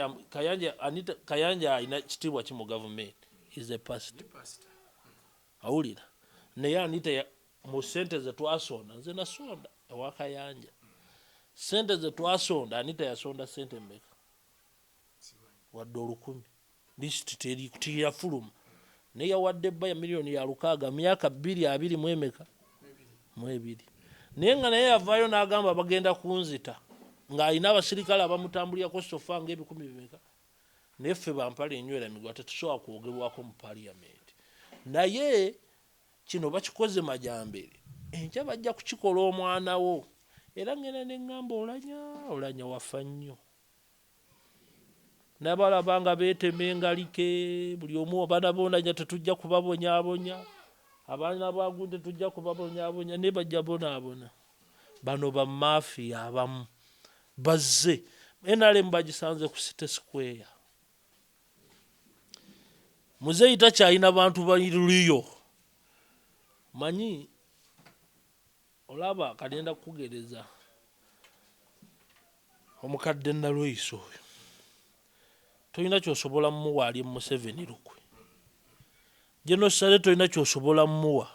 Kayanja alina kitiibwa ki mu gavumenti? Is a pastor. Awulira naye Anita mu ssente ze twasonda nze nasonda ewa Kayanja. Ssente ze twasonda Anita yasonda ssente mmeka? Wadde 1,000. Lisiti teyafuluma naye yawadde bba ya miliyoni ya 600 myaka 2 mu emeka mu 2. Naye nga naye yavaayo n'agamba bagenda kunzita ng'alina abasirikale abamutambulirako sofa ng'ebikumi bimeka. Naye ffe bampala enywera migwa tetusobola kwogerwako mu parliament. Naye kino bakikoze Majambere enkya bajja kukikola omwana wo era ngenda ne ŋŋamba olanya wafa nnyo. Nabalaba nga beetema engalike buli omu abaana boonanya tetujja kubabonyaabonya abaana bagunde tujja kubabonyaabonya naye bajja bonaabona. Bano bamafiya abamu bazze NRM bagisanze ku City Square. Muzeeyi takyalina bantu baliyo. Manyi olaba kagenda kukugereza omukadde Nalweyiso oyo tolina kyosobola mumuwa ali Museveni lukwe. Genosale tolina kyosobola mumuwa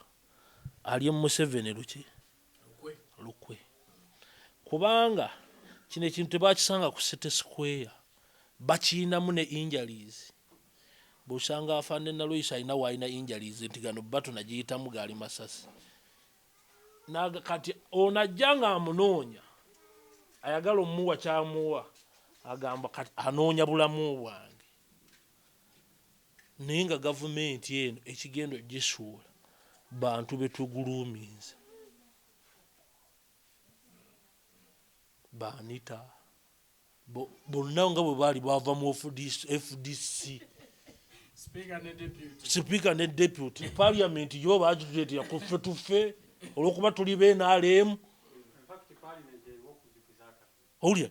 ali Museveni lukwe. Kubanga kino ekintu tebakisanga ku City Square bakiinamu ne injuries. Bw'osanga afaanana Nalweyiso alina waalina injuries nti gano bato nagiyitamu gaali masasi. Kati onajja nga amunoonya ayagala omuwa kyamuwa agamba kati anoonya bulamu bwange. naye nga gavumenti eno ekigendo gisuula bantu betugulumiinze baanita bonna nga bwe baali bava mu FDC sipiika ne deputy parliament yo baagituleetera kuffe tuffe olw'okuba tuli b'NRM owulira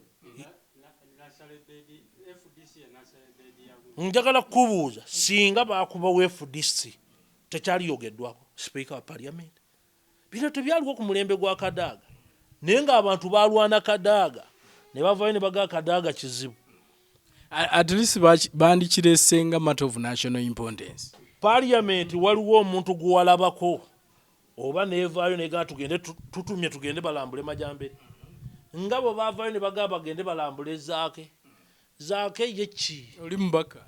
njagala kukubuuza singa baakubawo FDC tekyaliyogeddwako sipiika wa parliament bino tebyaliwo ku mulembe gwa Kadaaga naye ng'abantu baalwana Kadaaga ne bavayo ne bagaa Kadaaga kizibu at least bandikiresenga matter of national importance. Parliament waliwo omuntu gwalabako oba neevaayo negaa tugende tutumye tugende balambule Majambere nga bwe baavaayo ne bagaa bagende balambule zaake ye ki oli mubaka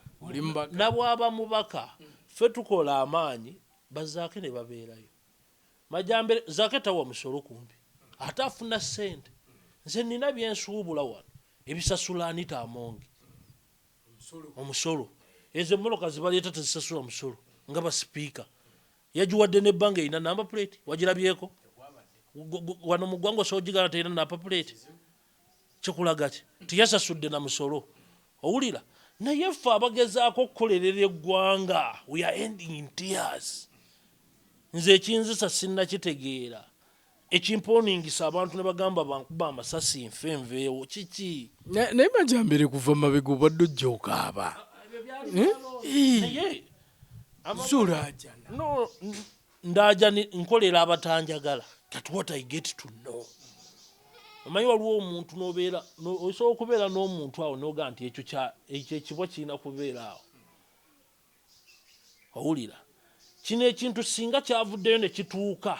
nabwaba mubaka ffe tukola amaanyi bazaake ne babeerayo Majambere zaake tawa musolo kumbi ate afuna ssente nze nina byensuubula wano ebisasula Anita Amongi omusolo ezo emmoloka zibaleeta tezisasula musolo nga basipiika yagiwadde n'ebbanga erina namba plate wagirabyeko wano mu ggwanga osoogigala terina namba plate kikulaga ki tiyasasudde na musolo owulira naye ffe abagezaako okukolerera eggwanga we are ending in tears nze ekinzisa sinnakitegeera ekimpooningisa abantu ne bagamba bankuba amasasi nfe nveewo kiki naye Majambere kuva mabega obadde ojja okaaba naye no ndaja nkolera abatanjagala that what I get to know omanyi waliwo omuntu nobeera osobola okubeera n'omuntu awo noga nti ekyo ekibwa kirina kubeera awo owulira kino ekintu singa kyavuddeyo ne kituuka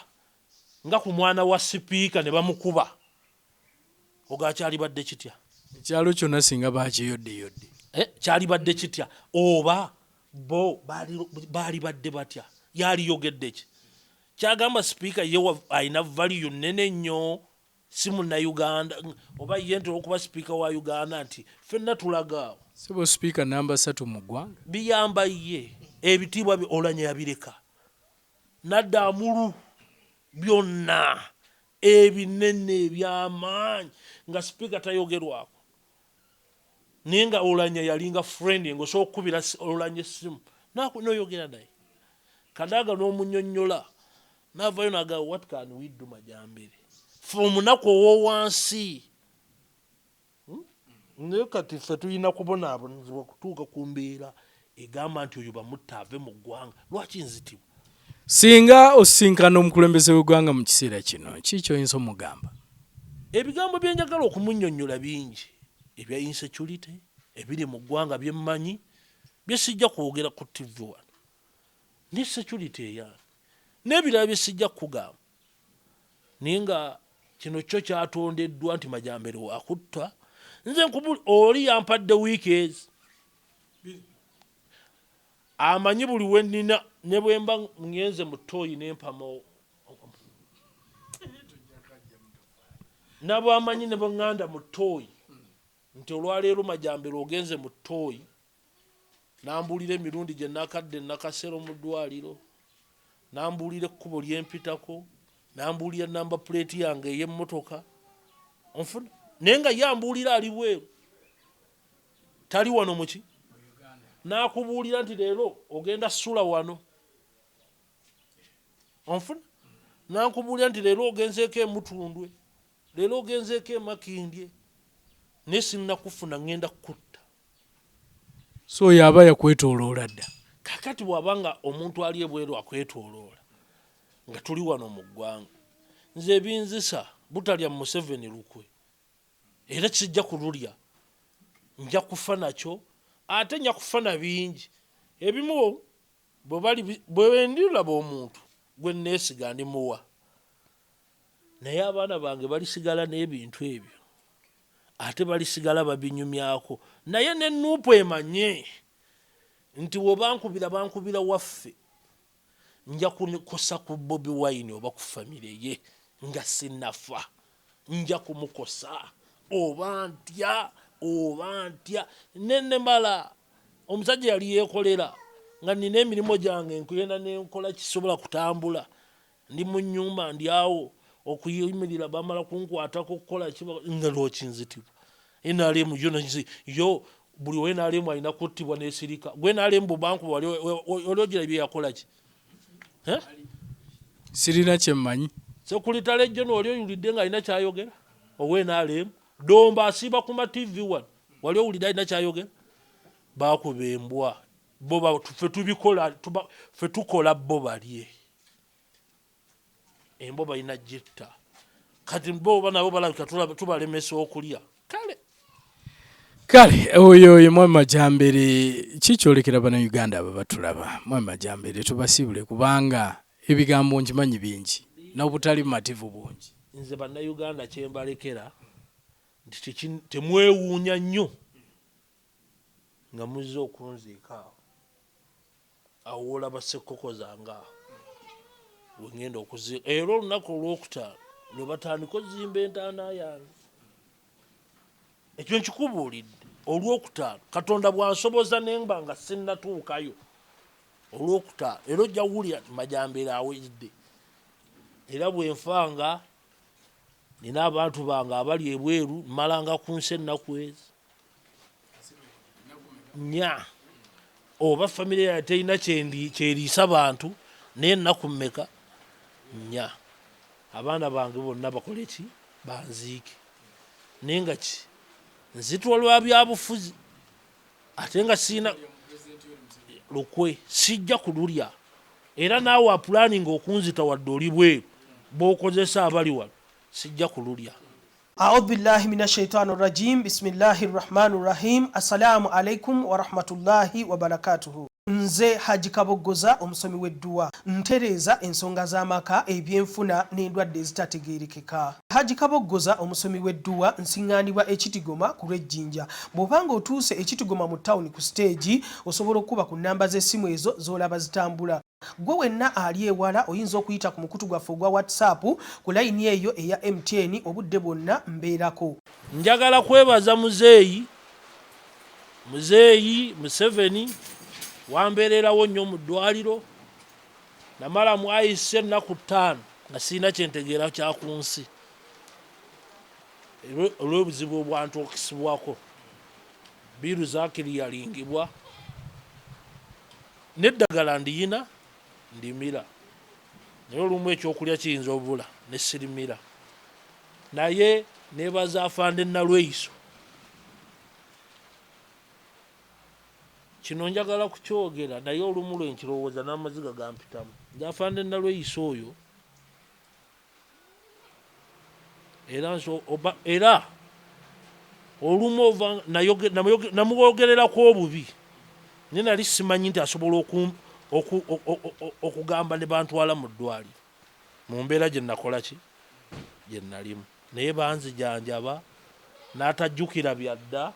nga ku mwana wa sipiika ne bamukuba ogakyalibadde kitya ekyalo kyonna singa bakiyoddeyodde kyalibadde kitya oba bo baali badde batya yaliyogedde ki kyagamba sipiika ye alina value nene nnyo si munnayuganda oba ye nti olwokuba sipiika wa Uganda nti ffenna tulagaawo sibo sipiika namba 3 mu ggwanga biyamba ye ebitiibwa olanya yabireka nadda amulu byonna ebinene ebyamaanyi nga sipiika tayogerwako naye nga olanya yalinga friend nga osobola okukubira olanya essimu noyogera naye Kadaaga n'omunyonnyola naavayo naga what can we do Majambere fe omunaku owowansi naye kati ffe tulina kubonaabonezebwa okutuuka ku mbeera egamba nti oyo bamutta ave mu ggwanga lwaki nzitibwa singa osisinkana omukulembeze w'eggwanga mu kiseera kino kiki oyinza omugamba ebigambo byenjagala okumunnyonnyola bingi ebya insecurity ebiri mu ggwanga byemmanyi byesijja kwogera ku TV wano ne security eyange n'ebirala byesijja kukugamba naye nga kino kyo kyatondeddwa nti Majambere wakutta nze nkubuli oli yampadde wiiki amanyi buli we nnina ne bwe mba ngenze mu ttooyi n'empamo nabwamanyi ne bweŋŋanda mu ttooyi nti olwaleero Majambere ogenze mu ttooyi nambuulira emirundi gye nakadde nakasero mu ddwaliro nambuulira ekkubo lyempitako nambuulira namba plate yange ey'emmotoka onfuna naye nga yambuulira ali bweru tali wano muki nakubuulira nti leero ogenda ssula wano onfuna nakubuulira nti leero ogenzeeko emutundwe leero ogenzeeko emakindye naye sinnakufuna ngenda kutta so yaba yakwetooloola dda kakati bw'abanga omuntu ali ebweru akwetooloola nga tuli wano mu ggwanga nze ebinzisa butalya Museveni lukwe era kisijja kululya nja kufa nakyo ate nja kufa na bingi ebimu bwe ndilaba omuntu gwe neesiga ndimuwa naye abaana bange balisigala n'ebintu ebyo ate balisigala babinyumyako naye n'ennuupu emanye nti bankubira waffe nja kukosa ku Bobi Wine oba ku famire ye nga sinnafa nja kumukosa oba ntya nenemala omusajja yali yeekolera nga nina emirimu gyange nkuyenda nenkola kisobola kutambula ndi mu nnyumba ndi awo okuyimirira bamala kunkwatako kukola nga lwokinzitibwa NRM yo buli we NRM alina kuttibwa n'esirika gwe NRM bubanku oliogira bye yakola ki sirina kyemmanyi sekulitale jjo wali oyulidde nga alina kyayogera owe NRM Domba asiba ku ma TV 1 wali owulidde alina kyayogera bakuba embwa bo ffe tubikola ffe tukola bo balye embo balina jitta kati bo nabo balabika tubalemesa okulya kale oyo Mwami Majambere kikyolekera bana Uganda abo batulaba Mwami Majambere tubasibule kubanga ebigambo nkimanyi bingi n'obutali bumativu bungi nze bana Uganda kyembalekera nti temwewuunya nnyo nga muzze okunziika awo olaba ssekkoko zange wengenda okuziika era olunaku olwokutaano lwe batandika ozimba entaana yange ekyo nkikubuulidde olwokutaano Katonda bwansoboza nemba nga sinnatuukayo olwokutaano era ojja wulira Majambere awedde era bwenfanga nina abantu bange abali ebweru mmalanga ku nsi ennaku ezi 4 oba famire yaye terina kyeriisa abantu naye ennaku mmeka 4 abaana bange bonna bakole ki banziike naye nga ki nzitwa lwa byabufuzi ate nga siina lukwe sijja kululya era naawe apulaninga okunzita wadde oli bweru bw'okozesa abali wano sijja kululya. A'udhu billahi minash shaitani rajim. Bismillahir rahmanir rahim. Assalamu alaikum wa rahmatullahi wa barakatuhu. Nze Haji.Nadduli omusomi w'edduwa ntereeza ensonga z'amaka ebyenfuna n'endwadde ezitategeerekeka. Haji.Nadduli omusomi w'edduwa nsiŋŋaanibwa ekitigoma ku lw'ejjinja. Bw'obanga otuuse ekitigoma mu ttawuni ku siteegi osobola okuba ku nnamba z'essimu ezo z'olaba zitambula. Gwe wenna ali ewala oyinza okuyita ku mukutu gwaffe ogwa WhatsApp ku layini eyo eya MTN obudde bwonna mbeerako. Njagala kwebaza muzeeyi Museveni wambeererawo nnyo mu ddwaliro namala mu ayise ennaku 5 nga siina kyentegeera kya ku nsi olw'obuzibu obwantukisibwako biiru zaakiriyalingibwa n'eddagala ndiyina ndimira naye olumu ekyokulya kiyinza obula ne sirimira naye neebaza afande Nalweyiso kino njagala kukyogera naye olumu lwe nkirowooza n'amaziga gampitamu ng'afande Nalweyiso oyo era olumu namubogererako obubi naye nali simanyi nti asobola okugamba ne bantwala mu ddwaliro mu mbeera gye nakola ki gye nalimu naye banzijanjaba n'atajjukira byadda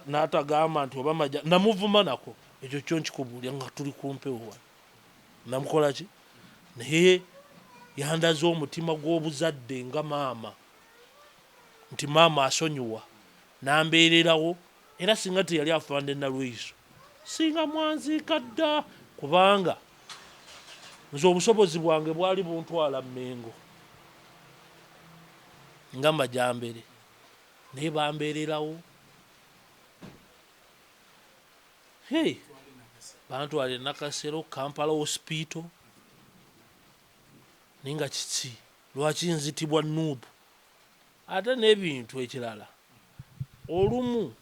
n'atagamba nti oba namuvuma nako ekyo kyo nkikubuulya nga tuli kumpewo wano namukola ki naye yandaze omutima gw'obuzadde nga maama nti maama asonyiwa n'ambeererawo era singa teyali afande Nalweyiso singa mwanziika dda kubanga nze obusobozi bwange bwali buntwala Mmengo nga Majambere naye bambeererawo bantwala Nakasero Kampala hospital naye nga kiki lwaki nzitibwa nuubu ate n'ebintu ekirala olumu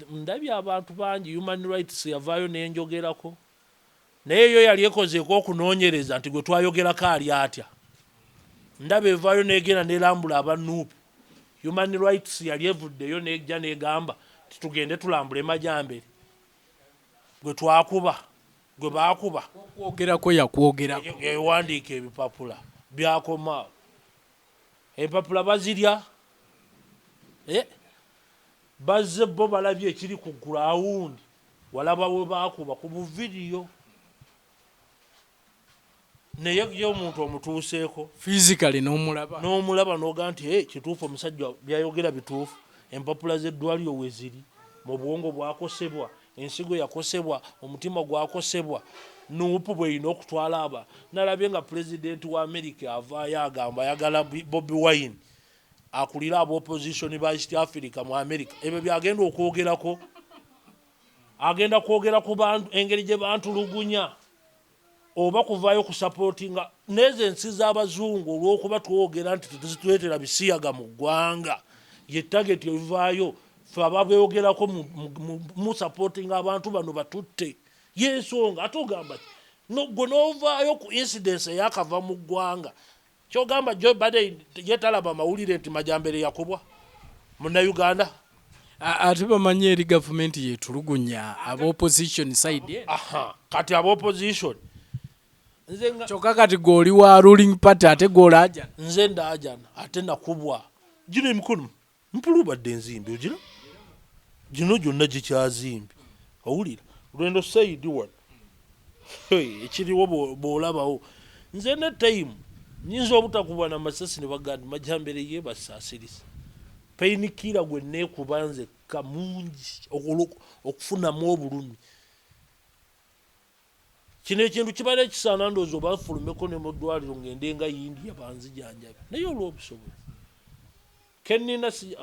ndabye abantu bangi human rights yavaayo n'enjogerako naye yo yali ekozeeko okunoonyereza nti gwe twayogerako ali atya ndaba evaayo n'egenda n'erambula abanuupu human rights yali evuddeyo n'ejja n'egamba titugende tulambule Majambere gwe twakuba gwe baakuba okwogerako yakwogerako ewandiika ebipapula byakoma empapula bazirya bazze bo balabye ekiri ku gurawundi walaba we baakuba ku buvidiyo naye y'omuntu omutuuseeko physically n'omulaba n'ogaa nti kituufu omusajja byayogera bituufu empapula z'eddwaliro we ziri mu bwongo bwakosebwa, ensigo yakosebwa, omutima gwakosebwa, nuupu bweyina okutwala aba. Nalabye nga pulezidenti wa America avaayo agamba ayagala Bobi Wine akulira ab'opposition ba East Africa mu America. Ebyo byagenda okwogerako, agenda kwogera ku bantu engeri gye bantulugunya oba kuvaayo ku supportinga n'ezo ensi z'abazungu olw'okuba twogera nti tuzituleetera bisiyaga mu ggwanga. Ye target evaayo fe ababyogerako mu supportinga abantu bano batutte yensonga ate ogamba gwe n'ovaayo ku incidence eyakava mu ggwanga. Kyogamba Joe Biden yetalaba mawulire nti Majambere yakubwa Munnayuganda. Ate bamanyi eri gavumenti yetulugunya ab'opposition side. Kati ab'opposition kyokka kati g'oli wa ruling party ate g'olaajana. Nze ndaajana ate nakubwa. Gino emikono mpulubadde enzimbi ogira gino gyonna gikyazimbi owulira lwendo sayidi wano ekiriwo bw'olabawo. Nze ne time nyinza obutakubwa na masasi ne bagandi Majambere yebasaasirisa painkiller gwe neekuba nze kamungi okufunamu obulumi. Kino ekintu kibala ekisaana ndowooza oba nfulumeko ne mu ddwaliro ngende nga India banzijanjabe naye olw'obusobozi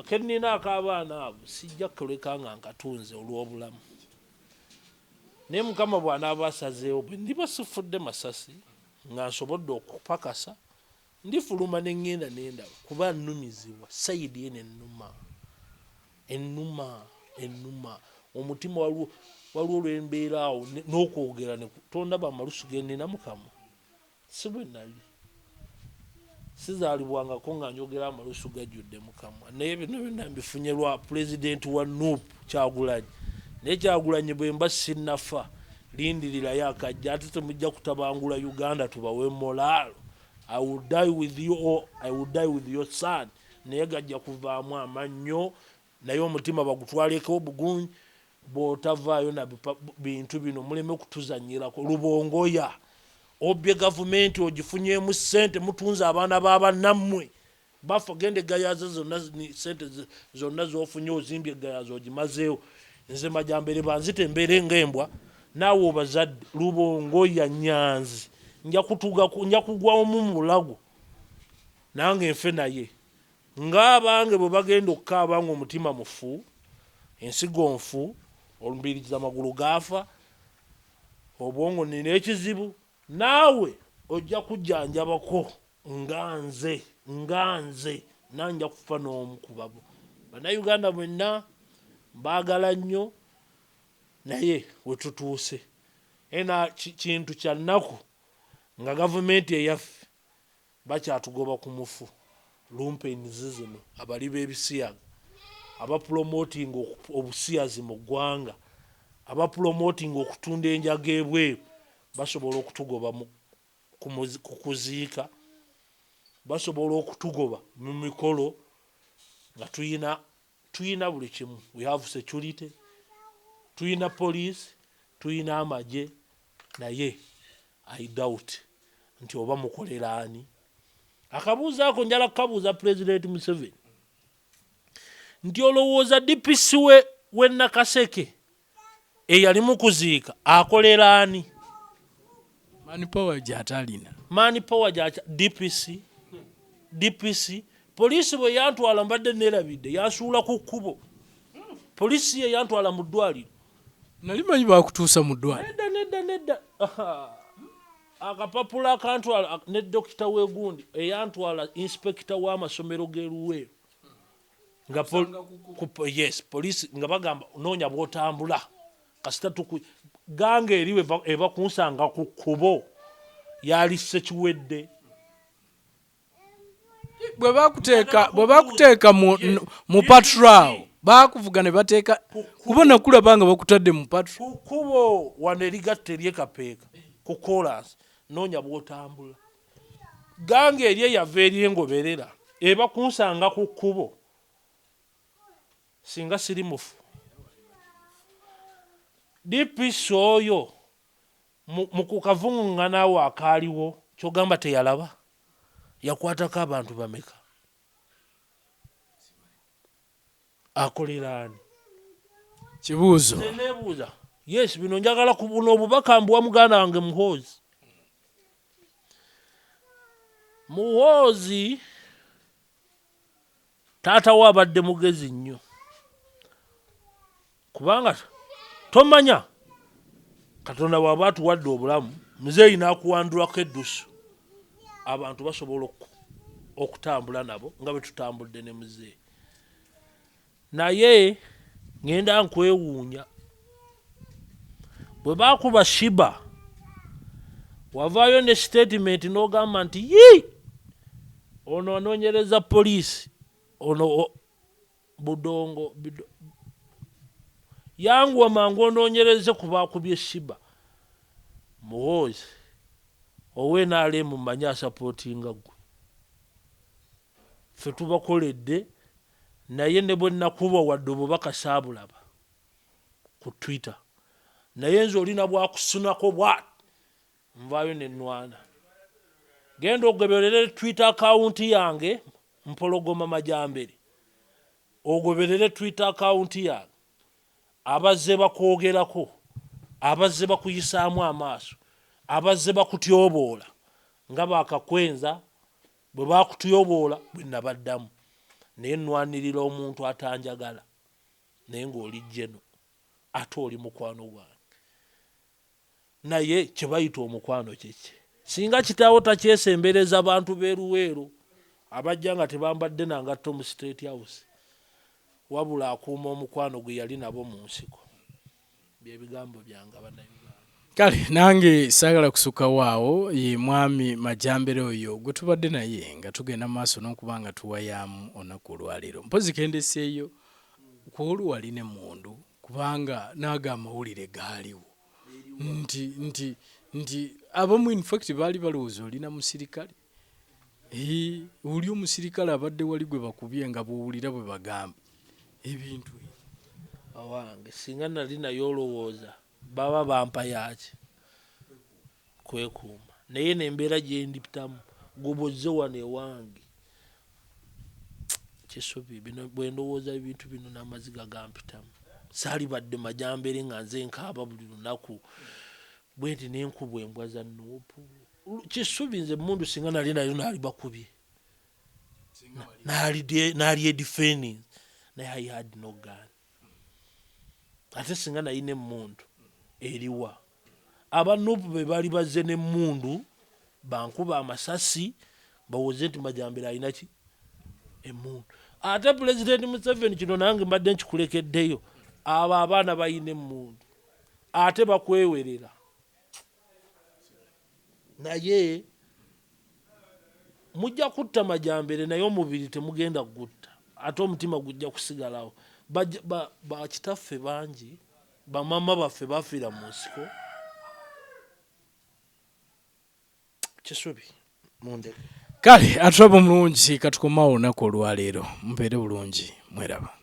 kennina ak'abaana abo sijja kuleka nga nkatunze olw'obulamu. Naye Mukama bw'anaaba asazeewo bwe ndiba sifudde masasi nga nsobodde okupakasa ndifuluma ne ŋŋenda n'endaba kuba nnumizibwa sayidi eno ennuma omutima waliwo olw'embeeraawo n'okwogera tondaba amalusu ge nnina Mukama si bwe nali sizaalibwangako nga njogera amalusu gajjudde Mukama. Naye bino byonna mbifunye lwa pulezidenti wa NUP Kyagulanyi. Naye Kyagulanyi bwe mba sinnafa lindirirayo akajja ate temujja kutabangula Uganda tubawe moralo. I will die with you or I will die with your son. Naye gajja kuvaamu amannyo naye omutima bagutwaleko obugunyi bw'otavaayo na bintu bino muleme kutuzanyirako. Lubongoya obye gavumenti ogifunyemu ssente mutunze abaana b'abannammwe bafa gende gayaza zonna ssente zonna z'ofunye ozimbye gayaza ogimazeewo. Nze Majambere banzite embeere ng'embwa naawe obazadde Lubongoya Nyanzi nja kugwawo mu mulago nange nfe naye ng'abange bwe bagenda okukaaba nga omutima mufu ensigo nfu olumbiriza amagulu gaafa obwongo nina ekizibu naawe ojja kujjanjabako nga nze nanja kufa n'omu ku babo. Bannayuganda mwenna mbaagala nnyo naye we tutuuse ena kintu kya nnaku nga gavumenti eyaffe bakyatugoba ku mufu. Lumpenizi zino abali b'ebisiyaga abapromotinga obusiyazi mu ggwanga abapromotinga okutunda enjaga ebweru basobola okutugoba ku kuziika, basobola okutugoba mu mikolo nga tuyina buli kimu. We have security, tuyina police, tuyina amagye naye I doubt nti oba mukolera ani. Akabuuzo ako njala kukabuuza Pulezidenti Museveni nti olowooza DPC we Nakaseke eyali mu kuziika akolera ani? Manpower gy'atalina. Manpower DPC poliisi bwe yantwala mbadde neerabidde yansuula ku kkubo. Poliisi ye yantwala mu ddwaliro. Nali manyi baakutuusa mu ddwaliro. Nedda. Akapapula akantwala ne dokita w'egundi eyantwala inspector w'amasomero g'Eluweero nga yes poliisi nga bagamba noonya bw'otambula kasita ganga eri eba kunsanga ku kkubo yali sekiwedde. bwe bakuteeka mu patrol baakuvuga ne bateeka kuba nakulaba nga bakutadde mu patrol ku kkubo wano erigatta ery'ekapeeka ku kolansi noonya bw'otambula ganga eri eyava ery'engoberera eba kunsanga ku kkubo singa siri mufu. DPC oyo mu kukavungana awo akaaliwo kyogamba teyalaba yakwatako abantu bameka akolera ani? kibuuzo nebuuza yes bino njagala kubuna obubaka mbuwa muganda wange muhoozi taata we abadde mugezi nnyo kubanga tomanya Katonda bw'aba atuwadde obulamu muzeeyi n'akuwandulako eddusu abantu basobola okutambula nabo nga bwe tutambudde ne muzeeyi naye ngenda nkwewuunya bwe baakuba shiba wavaayo ne statement n'ogamba nti ono anoonyereza poliisi ono budongo yanguwa mangu onoonyereze ku baakubye shiba muhoozi owe naalemu mmanyi asapootinga ggwe ffe tubakoledde naye ne bwe nakuba wadde obubaka saabulaba ku Twitter naye nze olina bwakusunako bwati nvaayo ne nnwana genda ogoberere Twitter account yange Mpologoma Majambere ogoberere Twitter account yange abazze bakwogerako abazze bakuyisaamu amaaso abazze bakutyoboola nga bakakwenza bwe bakutyoboola bwe nabaddamu naye nnwanirira omuntu atanjagala naye ng'oli jjeno ate oli mukwano gwange naye kye bayita omukwano kyekye singa kitaawo takyesembereza abantu beeruweero abajja nga tebambadde nangatto mu State House wabula akuuma omukwano gwe yali nabo mu nsiko byebigambo byange abannayuganda kale nange saagala kusukkawo awo ye mwami Majambere oyo gwe tubadde naye nga tugenda maaso n'okuba nga tuwayaamu olunaku olwaleero mpozi kendeseeyo ku oluwali n'emmundu kubanga naaga amawulire gaaliwo nti abamu in fact baali balowooza olina musirikale oli omusirikale abadde wali gwe bakubye nga bw'owulira bwe bagamba ebintu awange singa nali naye olowooza baba bampa yaki kwekuuma naye nembeera gyendipitamu gobozze wano ewange kisubi bino bwe ndowooza ebintu bino n'amaziga gampitamu saali badde Majambere nga nze nkaaba buli lunaku bwe nti n'enkubwa embwa za Nuupu kisubi nze mundu singa nali nayo naali bakubye naali edifending naye I had no gun ate singa nayina emmundu eriwa abanuupu be baali bazze n'emmundu bankuba amasasi bawoze nti Majambere alina ki emmundu ate Pulezidenti Museveni kino nange mbadde nkikulekeddeyo abo abaana bayina emmundu ate bakwewerera naye mujja kutta Majambere naye omubiri temugenda gutta ate omutima gujja kusigalawo bakitaffe bangi bamama baffe bafiira mu nsiko kisubi mundeke kale atulaba omulungi katukomawo olunaku olwaleero mbeere bulungi mweraba